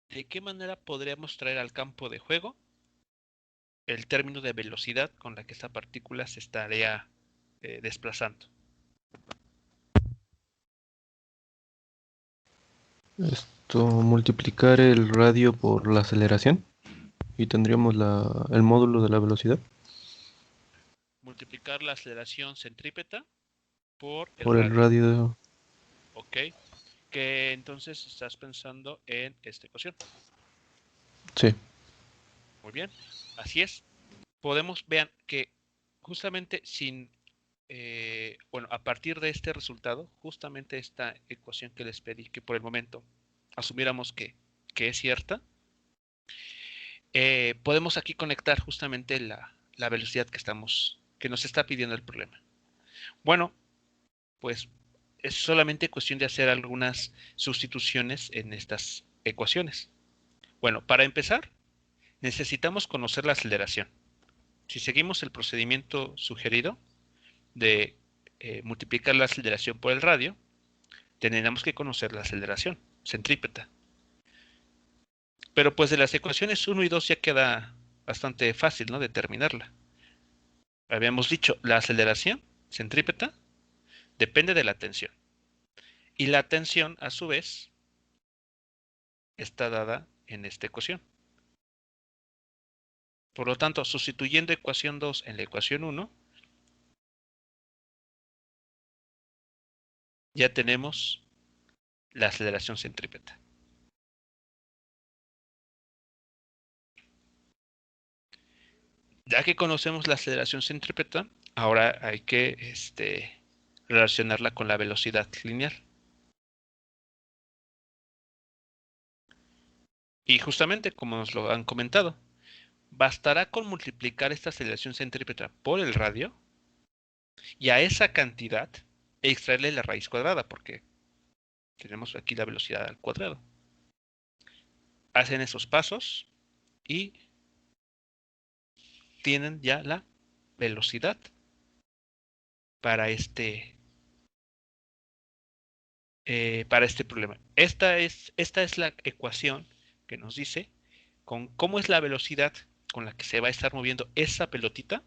¿De qué manera podríamos traer al campo de juego el término de velocidad con la que esta partícula se estaría desplazando? Multiplicar el radio por la aceleración y tendríamos el módulo de la velocidad Multiplicar la aceleración centrípeta por el por el radio. radio. ¿Ok? Que entonces estás pensando en esta ecuación. Sí, Muy bien. Así es. Vean que justamente bueno, a partir de este resultado, justamente esta ecuación que les pedí, que por el momento asumiéramos que es cierta, podemos aquí conectar justamente la velocidad que nos está pidiendo el problema. Bueno, pues es solamente cuestión de hacer algunas sustituciones en estas ecuaciones. Bueno, para empezar, necesitamos conocer la aceleración. Si seguimos el procedimiento sugerido de multiplicar la aceleración por el radio, tendríamos que conocer la aceleración centrípeta. Pero pues de las ecuaciones 1 y 2 ya queda bastante fácil, ¿no? Determinarla. Habíamos dicho, la aceleración centrípeta depende de la tensión. Y la tensión, a su vez, está dada en esta ecuación. Por lo tanto, sustituyendo ecuación 2 en la ecuación 1, ya tenemos la aceleración centrípeta. Ya que conocemos la aceleración centrípeta, ahora hay que relacionarla con la velocidad lineal. Y justamente, como nos lo han comentado, bastará con multiplicar esta aceleración centrípeta por el radio y a esa cantidad extraerle la raíz cuadrada, porque tenemos aquí la velocidad al cuadrado. Hacen esos pasos y tienen ya la velocidad para este problema. Esta es la ecuación que nos dice con cómo es la velocidad con la que se va a estar moviendo esa pelotita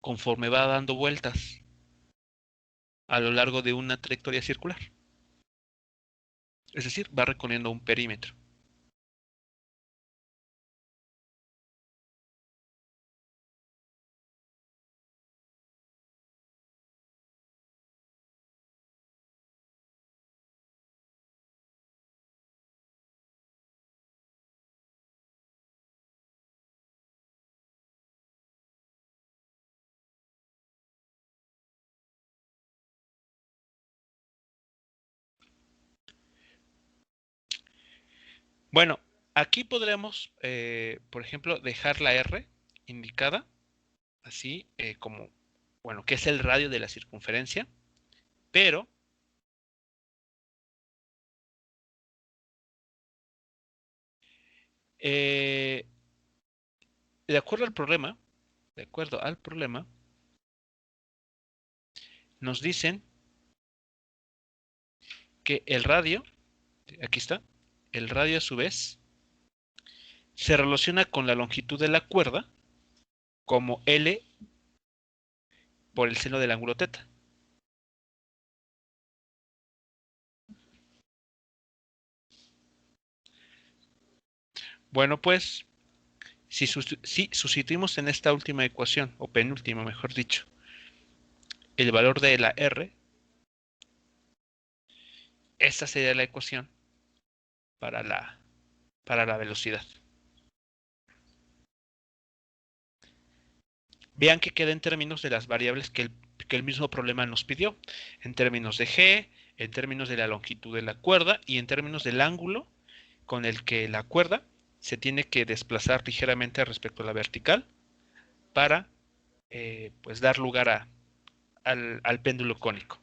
conforme va dando vueltas a lo largo de una trayectoria circular. Es decir, va recorriendo un perímetro. Bueno, aquí podremos, por ejemplo, dejar la R indicada, así como, bueno, que es el radio de la circunferencia, pero eh, de acuerdo al problema, nos dicen que el radio, aquí está, el radio a su vez, se relaciona con la longitud de la cuerda como L por el seno del ángulo teta. Bueno, pues, si sustituimos en esta última ecuación, o penúltima, mejor dicho, el valor de la R, esta sería la ecuación para la velocidad. Vean que queda en términos de las variables que el mismo problema nos pidió, en términos de G, en términos de la longitud de la cuerda y en términos del ángulo con el que la cuerda se tiene que desplazar ligeramente respecto a la vertical para pues dar lugar al péndulo cónico.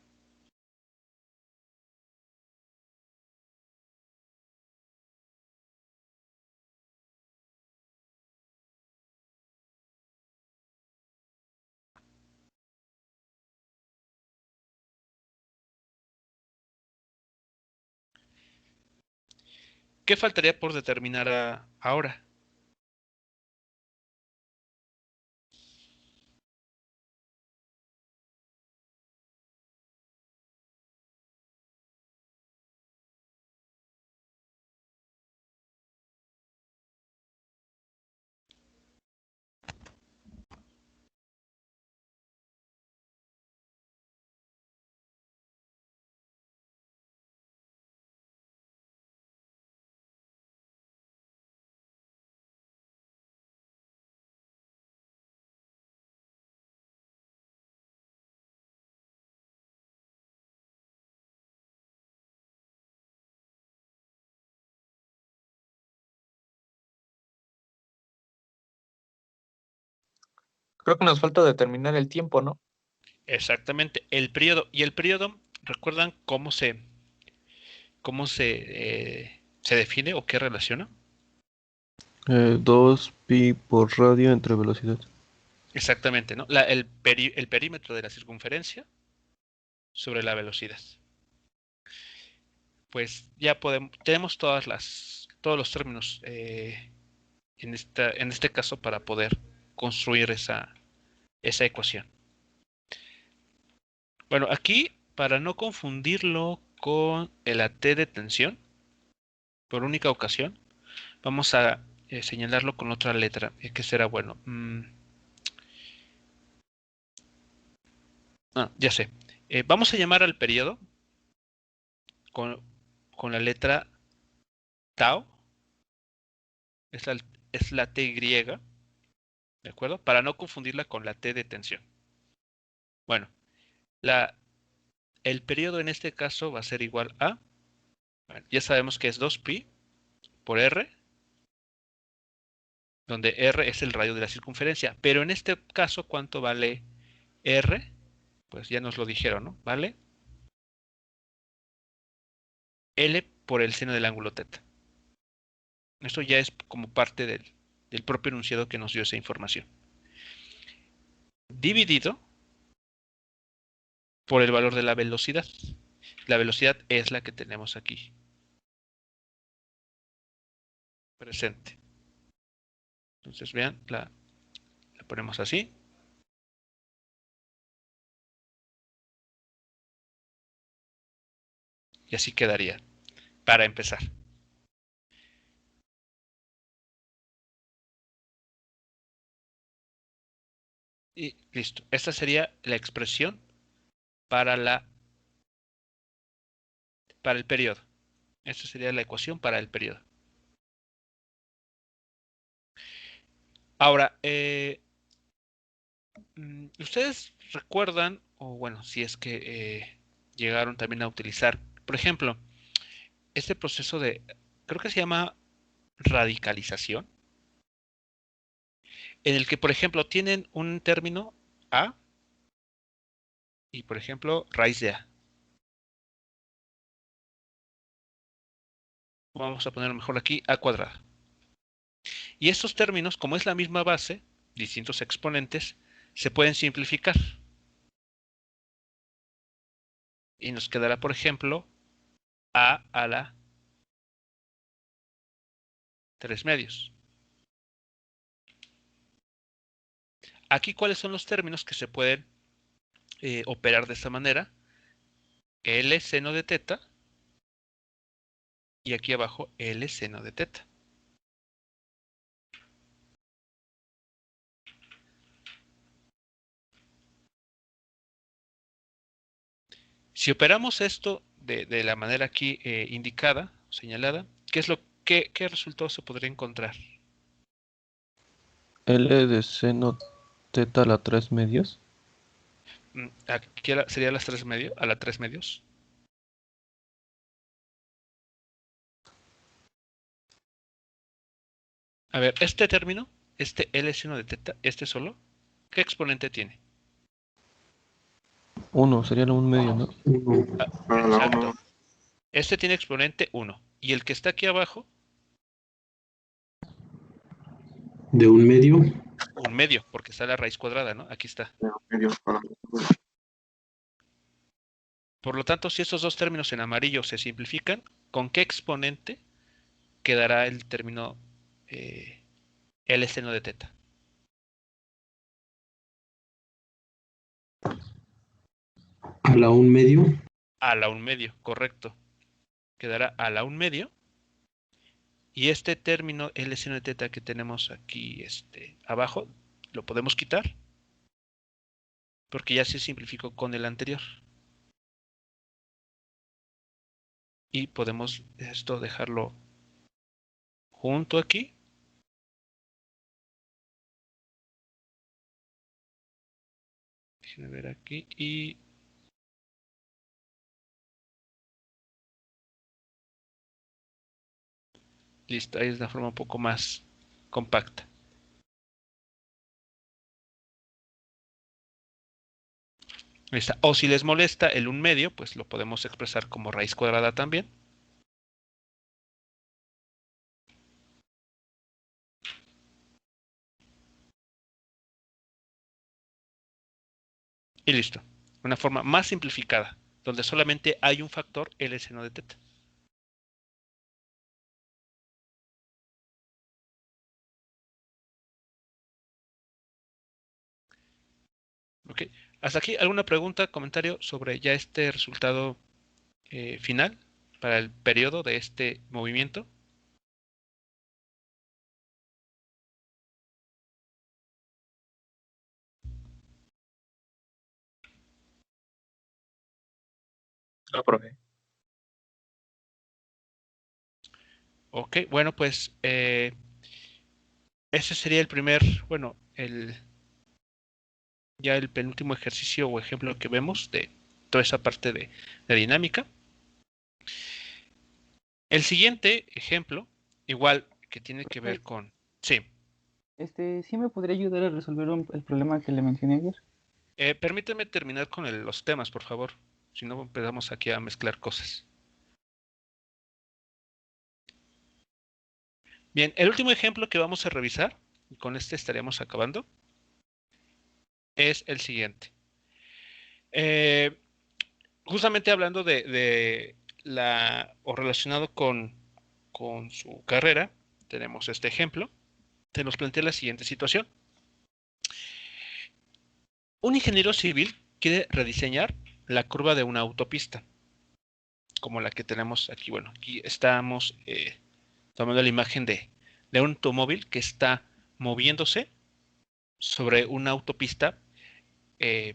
¿Qué faltaría por determinar ahora? Creo que nos falta determinar el tiempo, ¿no? Exactamente, el periodo. Y el periodo, ¿recuerdan se define o qué relaciona? 2pi por radio entre velocidad. Exactamente, ¿no? El perímetro de la circunferencia sobre la velocidad. Pues ya tenemos todos los términos en este caso para poder construir esa ecuación. Bueno, aquí, para no confundirlo con el AT de tensión, por única ocasión, vamos a señalarlo con otra letra, que será bueno. Ya sé. Vamos a llamar al periodo con, con la letra tau, es la T griega, ¿de acuerdo? Para no confundirla con la T de tensión. Bueno, el periodo en este caso va a ser igual a, bueno, ya sabemos que es 2pi por r, donde r es el radio de la circunferencia. Pero en este caso, ¿cuánto vale r? Pues ya nos lo dijeron, ¿no? Vale L por el seno del ángulo teta. Esto ya es como parte del propio enunciado que nos dio esa información. Dividido por el valor de la velocidad. La velocidad es la que tenemos aquí presente. Entonces, vean, la ponemos así. Y así quedaría, para empezar. Y listo. Esta sería la expresión para el periodo. Esta sería la ecuación para el periodo. Ahora, ¿ustedes recuerdan, o bueno, si es que llegaron también a utilizar, por ejemplo, este proceso creo que se llama radicalización, en el que, por ejemplo, tienen un término A y, por ejemplo, raíz de A. Vamos a ponerlo mejor aquí, A cuadrada. Y estos términos, como es la misma base, distintos exponentes, se pueden simplificar. Y nos quedará, por ejemplo, A a la 3 medios. Aquí, ¿cuáles son los términos que se pueden operar de esta manera? L seno de teta y aquí abajo L seno de teta. Si operamos esto de la manera aquí indicada, señalada, ¿qué resultado se podría encontrar? L de seno teta a la 3 medios. Aquí sería las 3 medios, a la 3 medios. A ver, este término, este L seno de teta, este solo, ¿qué exponente tiene? 1 sería la 1 medio, ¿no? Exacto. Este tiene exponente 1. Y el que está aquí abajo, De un medio. un medio, porque está la raíz cuadrada, ¿no? Aquí está. Por lo tanto, si estos dos términos en amarillo se simplifican, ¿con qué exponente quedará el término L seno de teta? A la un medio. A la 1 medio, correcto. Quedará a la 1 medio. Y este término L seno de teta que tenemos aquí abajo, lo podemos quitar, porque ya se simplificó con el anterior. Y podemos esto dejarlo junto aquí. Déjenme ver aquí y listo, ahí es de una forma un poco más compacta. Ahí está. O si les molesta el 1 medio, pues lo podemos expresar como raíz cuadrada también. Y listo. Una forma más simplificada, donde solamente hay un factor L seno de teta. Ok. Hasta aquí, ¿alguna pregunta, comentario sobre ya este resultado final para el periodo de este movimiento? No, profe. Ok, bueno, pues ese sería el primer, bueno, ya el penúltimo ejercicio o ejemplo que vemos de toda esa parte de dinámica. El siguiente ejemplo, igual que tiene que ver con... Sí, ¿Sí me podría ayudar a resolver el problema que le mencioné ayer? permíteme terminar con los temas, por favor. Si no, empezamos aquí a mezclar cosas. Bien, el último ejemplo que vamos a revisar, y con este estaríamos acabando, es el siguiente. Justamente hablando o relacionado con su carrera, tenemos este ejemplo. Se nos plantea la siguiente situación. Un ingeniero civil quiere rediseñar la curva de una autopista, como la que tenemos aquí. Bueno, aquí estamos tomando la imagen de un automóvil que está moviéndose sobre una autopista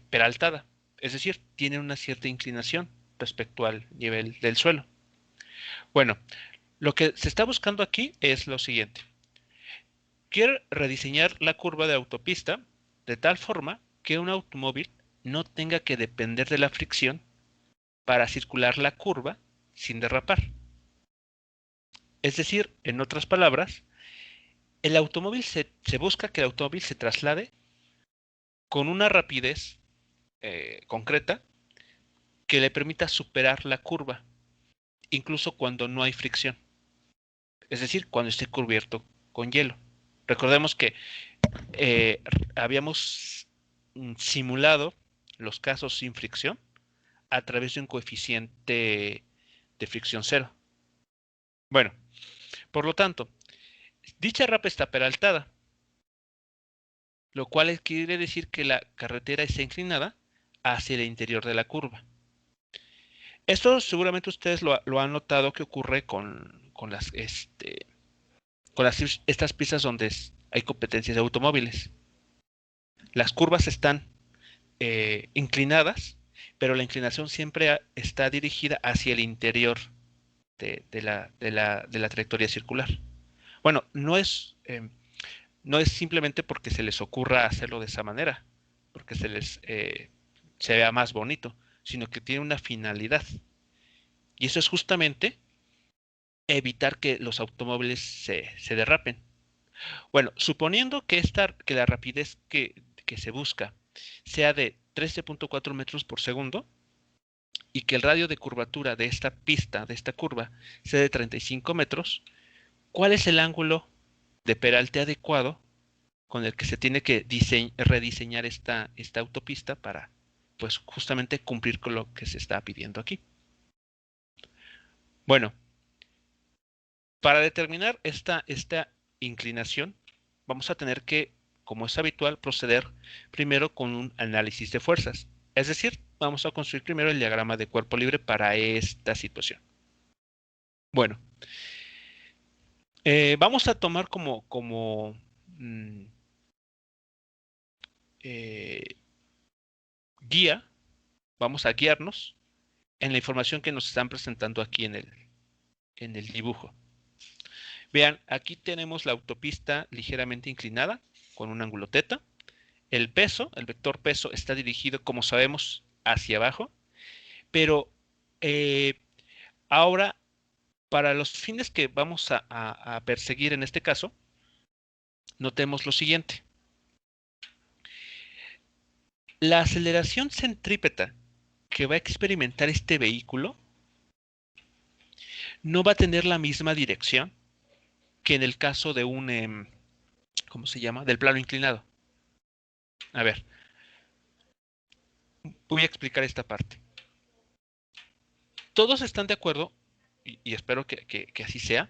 peraltada, es decir, tiene una cierta inclinación respecto al nivel del suelo. Bueno, lo que se está buscando aquí es lo siguiente. Quiere rediseñar la curva de autopista de tal forma que un automóvil no tenga que depender de la fricción para circular la curva sin derrapar. Es decir, en otras palabras, el automóvil se busca que el automóvil se traslade con una rapidez concreta que le permita superar la curva, incluso cuando no hay fricción. Es decir, cuando esté cubierto con hielo. Recordemos que habíamos simulado los casos sin fricción a través de un coeficiente de fricción cero. Bueno, por lo tanto, dicha rapa está peraltada. lo cual quiere decir que la carretera está inclinada hacia el interior de la curva. Esto seguramente ustedes lo han notado que ocurre con estas pistas donde hay competencias de automóviles. Las curvas están inclinadas, pero la inclinación siempre está dirigida hacia el interior de la trayectoria circular. Bueno, no es simplemente porque se les ocurra hacerlo de esa manera, porque se vea más bonito, sino que tiene una finalidad. Y eso es justamente evitar que los automóviles se derrapen. Bueno, suponiendo que la rapidez que se busca sea de 13.4 metros por segundo y que el radio de curvatura de esta pista, de esta curva, sea de 35 metros, ¿cuál es el ángulo de peralte adecuado con el que se tiene que rediseñar esta autopista para, pues, justamente cumplir con lo que se está pidiendo aquí? Bueno, para determinar esta inclinación, vamos a tener que, como es habitual, proceder primero con un análisis de fuerzas. Es decir, vamos a construir primero el diagrama de cuerpo libre para esta situación. Bueno, vamos a tomar como guía, vamos a guiarnos en la información que nos están presentando aquí en el dibujo. Vean, aquí tenemos la autopista ligeramente inclinada con un ángulo θ. El peso, el vector peso, está dirigido, como sabemos, hacia abajo. Pero ahora, para los fines que vamos a perseguir en este caso, notemos lo siguiente. La aceleración centrípeta que va a experimentar este vehículo no va a tener la misma dirección que en el caso de un, ¿cómo se llama? Del plano inclinado. A ver, voy a explicar esta parte. Todos están de acuerdo, y espero que así sea,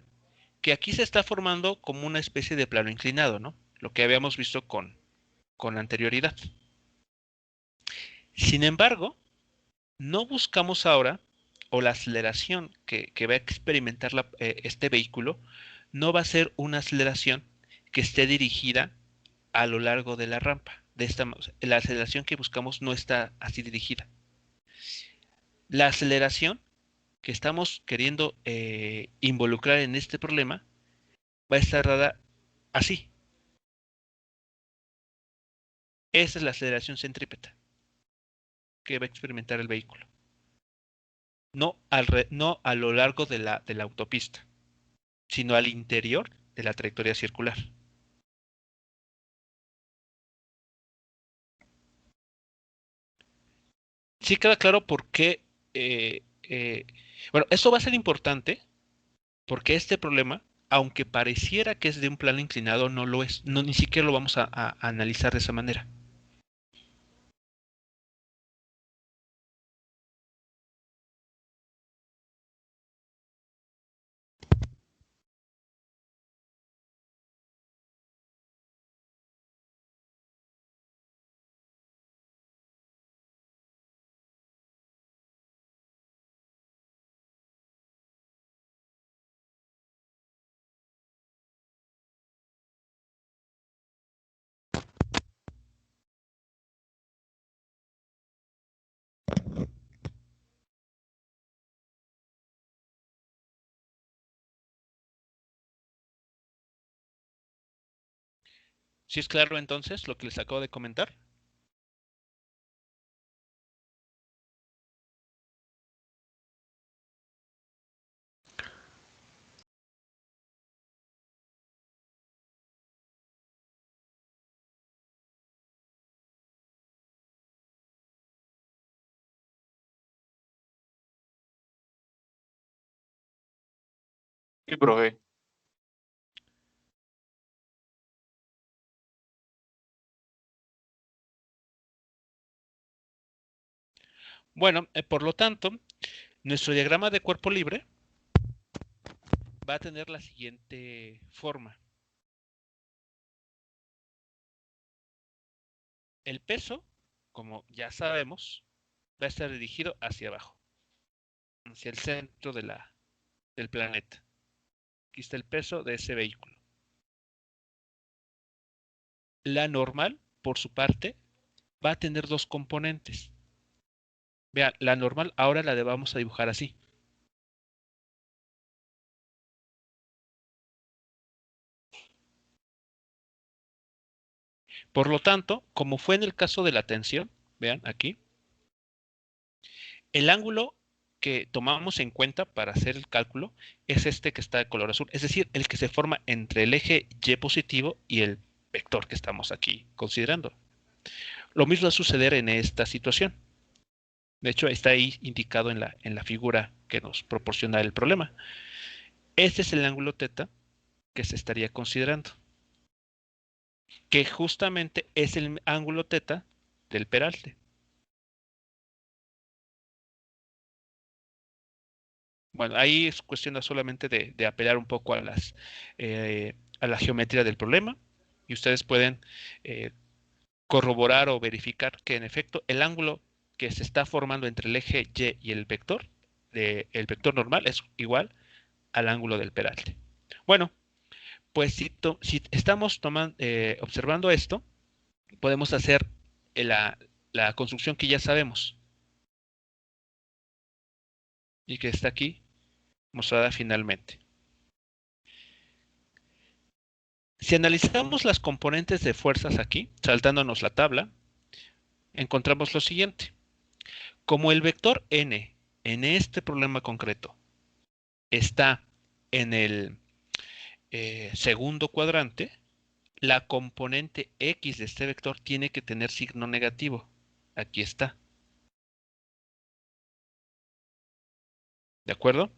que aquí se está formando como una especie de plano inclinado, ¿no? Lo que habíamos visto con anterioridad. Sin embargo, no buscamos ahora, o la aceleración que va a experimentar este vehículo, no va a ser una aceleración que esté dirigida a lo largo de la rampa. La aceleración que buscamos no está así dirigida. La aceleración que estamos queriendo involucrar en este problema va a estar dada así. Esa es la aceleración centrípeta que va a experimentar el vehículo. No a lo largo de la autopista, sino al interior de la trayectoria circular. Sí queda claro por qué. Bueno, eso va a ser importante porque este problema, aunque pareciera que es de un plano inclinado, no lo es. No, ni siquiera lo vamos a analizar de esa manera. ¿Sí es claro entonces lo que les acabo de comentar? Sí, profe. Bueno, por lo tanto, nuestro diagrama de cuerpo libre va a tener la siguiente forma. el peso, como ya sabemos, va a estar dirigido hacia abajo, hacia el centro del planeta. Aquí está el peso de ese vehículo. La normal, por su parte, va a tener dos componentes. Vean, la normal ahora la vamos a dibujar así. Por lo tanto, como fue en el caso de la tensión, vean aquí, el ángulo que tomamos en cuenta para hacer el cálculo es este que está de color azul, es decir, el que se forma entre el eje Y positivo y el vector que estamos aquí considerando. Lo mismo va a suceder en esta situación. De hecho, está ahí indicado en la figura que nos proporciona el problema. Este es el ángulo θ que se estaría considerando, que justamente es el ángulo θ del peralte. Bueno, ahí es cuestión solamente de apelar un poco a la geometría del problema, y ustedes pueden corroborar o verificar que en efecto el ángulo que se está formando entre el eje Y y el vector normal es igual al ángulo del peralte. Bueno, pues si estamos observando esto, podemos hacer la construcción que ya sabemos y que está aquí mostrada finalmente. Si analizamos las componentes de fuerzas aquí, saltándonos la tabla, encontramos lo siguiente. Como el vector n en este problema concreto está en el segundo cuadrante, la componente x de este vector tiene que tener signo negativo. Aquí está. ¿De acuerdo?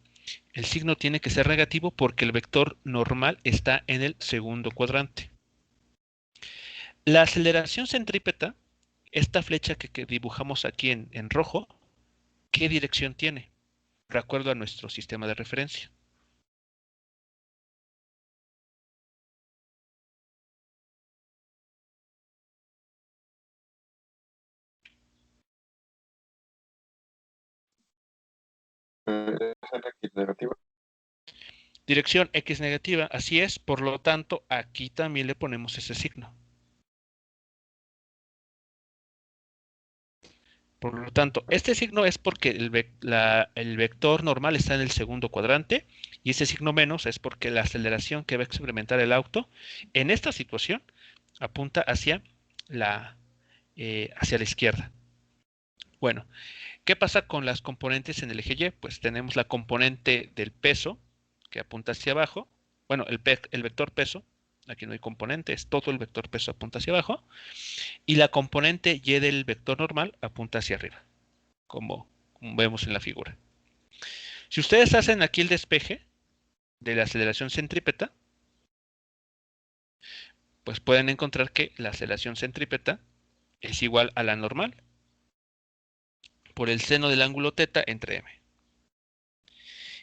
El signo tiene que ser negativo porque el vector normal está en el segundo cuadrante. La aceleración centrípeta, esta flecha que dibujamos aquí en rojo, ¿qué dirección tiene? De acuerdo a nuestro sistema de referencia. X negativa. Dirección X negativa, así es, por lo tanto, aquí también le ponemos ese signo. Por lo tanto, este signo es porque el vector normal está en el segundo cuadrante, y ese signo menos es porque la aceleración que va a experimentar el auto en esta situación apunta hacia la izquierda. Bueno, ¿qué pasa con las componentes en el eje Y? Pues tenemos la componente del peso que apunta hacia abajo. Bueno, el vector peso, aquí no hay componente, es todo el vector peso apunta hacia abajo. Y la componente Y del vector normal apunta hacia arriba, como vemos en la figura. Si ustedes hacen aquí el despeje de la aceleración centrípeta, pues pueden encontrar que la aceleración centrípeta es igual a la normal por el seno del ángulo θ entre m.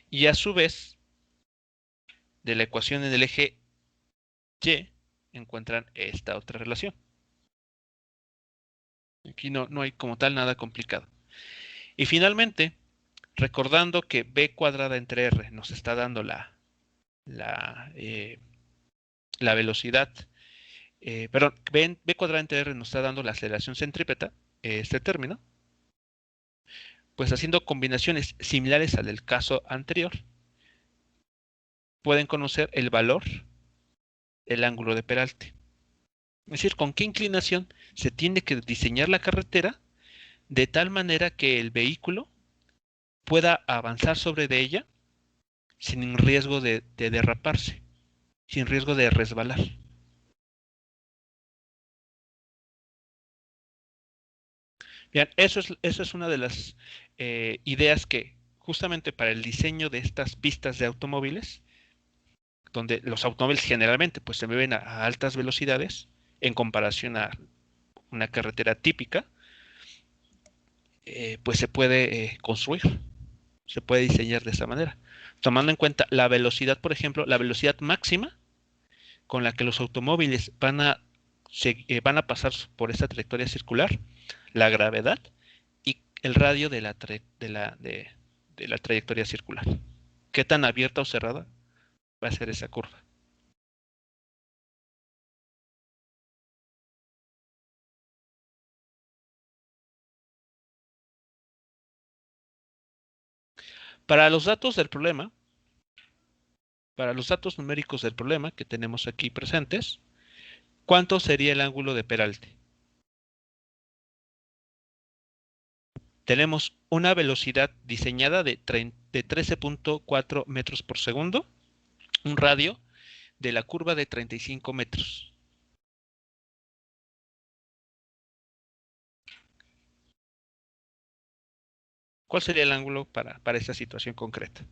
Y a su vez, de la ecuación en el eje Y, encuentran esta otra relación. Aquí no hay como tal nada complicado. Y finalmente, recordando que b cuadrada entre r nos está dando la velocidad, perdón, b cuadrada entre r nos está dando la aceleración centrípeta, este término, pues haciendo combinaciones similares al del caso anterior, pueden conocer el valor del ángulo de peralte. Es decir, con qué inclinación se tiene que diseñar la carretera de tal manera que el vehículo pueda avanzar sobre de ella sin riesgo de derraparse, sin riesgo de resbalar. Bien, eso es una de las ideas que justamente para el diseño de estas pistas de automóviles, donde los automóviles generalmente pues se mueven a altas velocidades en comparación a una carretera típica, pues se puede construir, se puede diseñar de esa manera, tomando en cuenta la velocidad, por ejemplo, la velocidad máxima con la que los automóviles van a van a pasar por esta trayectoria circular, la gravedad y el radio de la trayectoria circular. ¿Qué tan abierta o cerrada va a ser esa curva? Para los datos del problema, para los datos numéricos del problema que tenemos aquí presentes, ¿cuánto sería el ángulo de peralte? Tenemos una velocidad diseñada de 13.4 metros por segundo, un radio de la curva de 35 metros. ¿Cuál sería el ángulo para esta situación concreta?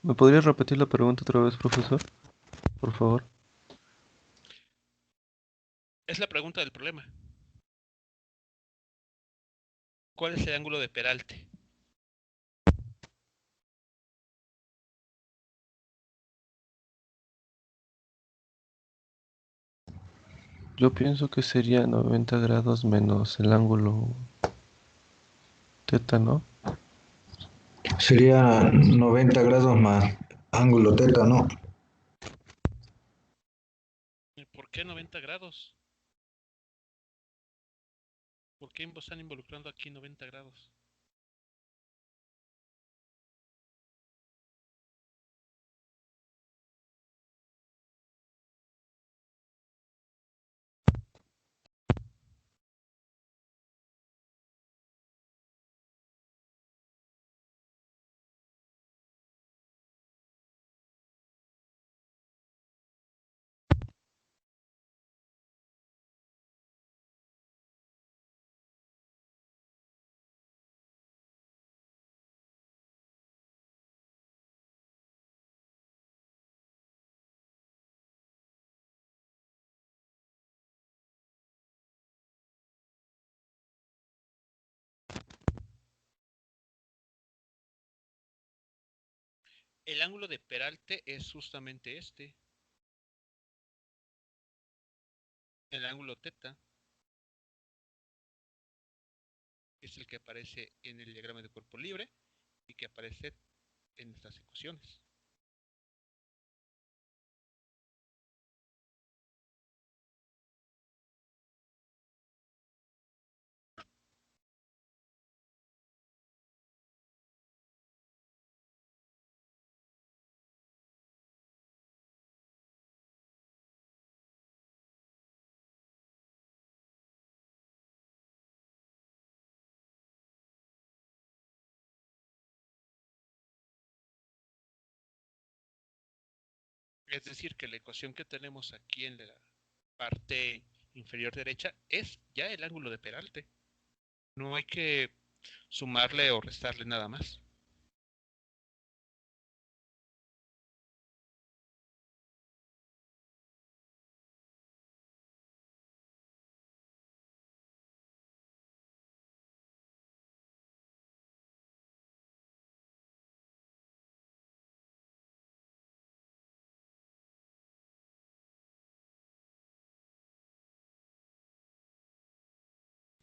¿Me podrías repetir la pregunta otra vez, profesor? Por favor. Es la pregunta del problema. ¿Cuál es el ángulo de peralte? Yo pienso que sería 90 grados menos el ángulo teta, ¿no? Sería 90 grados más ángulo teta, ¿no? ¿Por qué 90 grados? ¿Por qué están involucrando aquí 90 grados? El ángulo de peralte es justamente este, el ángulo teta, es el que aparece en el diagrama de cuerpo libre y que aparece en estas ecuaciones. Es decir, que la ecuación que tenemos aquí en la parte inferior derecha es ya el ángulo de peralte. No hay que sumarle o restarle nada más.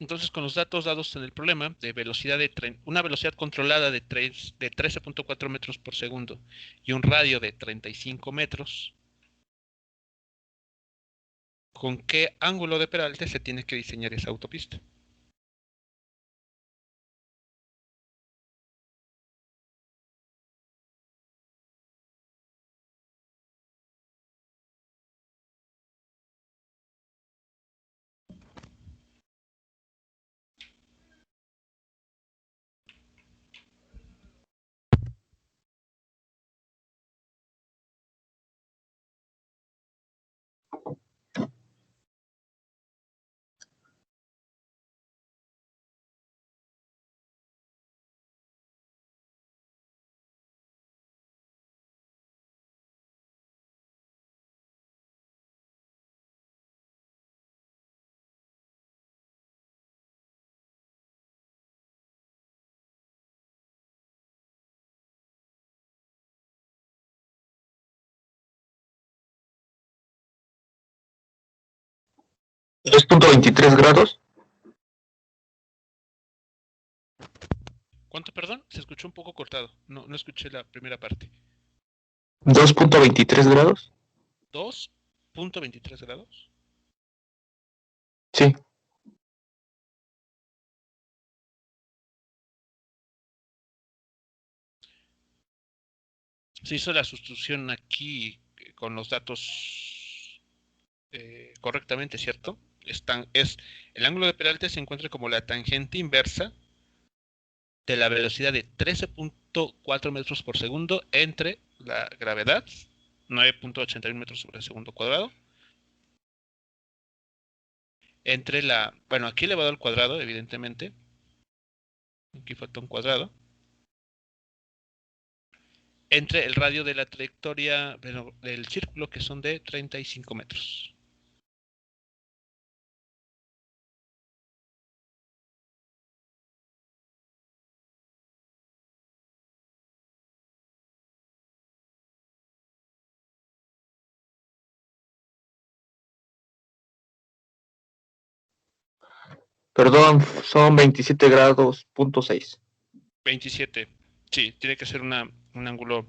Entonces, con los datos dados en el problema de velocidad una velocidad controlada de 13.4 metros por segundo y un radio de 35 metros, ¿con qué ángulo de peralte se tiene que diseñar esa autopista? 2.23 grados. ¿Cuánto, perdón? Se escuchó un poco cortado. No escuché la primera parte. 2.23 grados. 2.23 grados. Sí. Se hizo la sustitución aquí con los datos correctamente, ¿cierto? El ángulo de peralte se encuentra como la tangente inversa de la velocidad de 13.4 metros por segundo entre la gravedad, 9.81 metros sobre segundo cuadrado, entre bueno, aquí elevado al cuadrado, evidentemente, aquí falta un cuadrado, entre el radio de la trayectoria del círculo, que son de 35 metros. Perdón, son 27 grados, punto 6. 27. Sí, tiene que ser un ángulo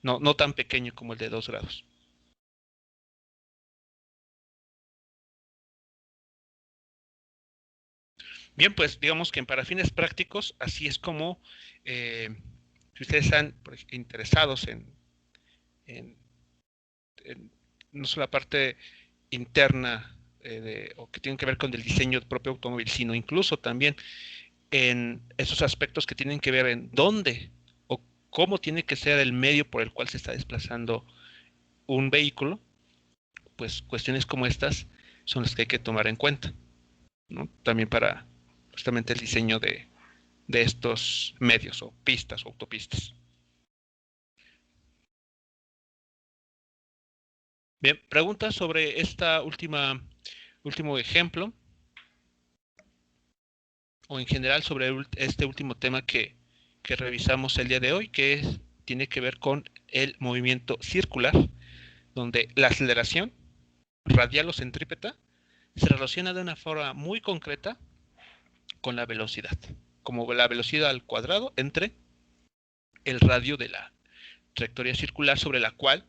no tan pequeño como el de 2 grados. Bien, pues digamos que para fines prácticos, así es como, si ustedes están interesados en no solo la parte interna o que tienen que ver con el diseño del propio automóvil, sino incluso también en esos aspectos que tienen que ver en dónde o cómo tiene que ser el medio por el cual se está desplazando un vehículo, pues cuestiones como estas son las que hay que tomar en cuenta, ¿no? También para justamente el diseño de estos medios o pistas o autopistas. Bien, preguntas sobre esta último ejemplo o en general sobre este último tema que revisamos el día de hoy, que tiene que ver con el movimiento circular, donde la aceleración radial o centrípeta se relaciona de una forma muy concreta con la velocidad, como la velocidad al cuadrado entre el radio de la trayectoria circular sobre la cual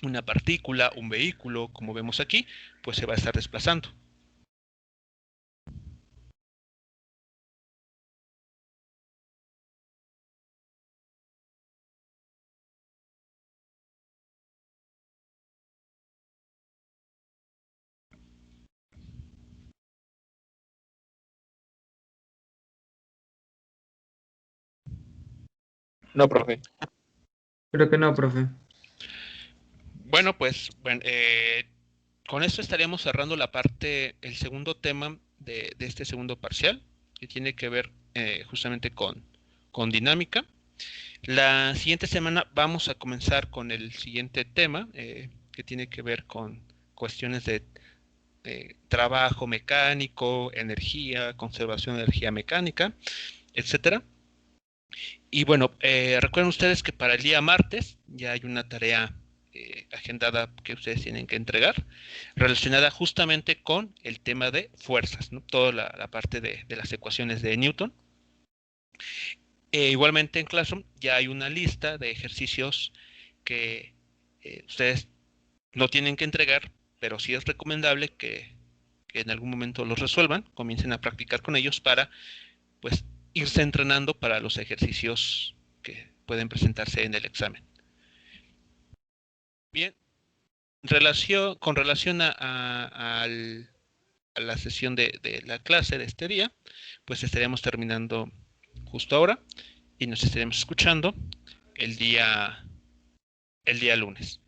una partícula, un vehículo, como vemos aquí, pues se va a estar desplazando. No, profe. Creo que no, profe. Bueno, pues con esto estaríamos cerrando el segundo tema de este segundo parcial, que tiene que ver justamente con dinámica. La siguiente semana vamos a comenzar con el siguiente tema, que tiene que ver con cuestiones de trabajo mecánico, energía, conservación de energía mecánica, etcétera. Y bueno, recuerden ustedes que para el día martes ya hay una tarea agendada que ustedes tienen que entregar, relacionada justamente con el tema de fuerzas, ¿no? Toda la parte de las ecuaciones de Newton. Igualmente en Classroom ya hay una lista de ejercicios que ustedes no tienen que entregar, pero sí es recomendable que en algún momento los resuelvan, comiencen a practicar con ellos para pues irse entrenando para los ejercicios que pueden presentarse en el examen. Bien, con relación a la sesión de la clase de este día, pues estaríamos terminando justo ahora y nos estaremos escuchando el día lunes.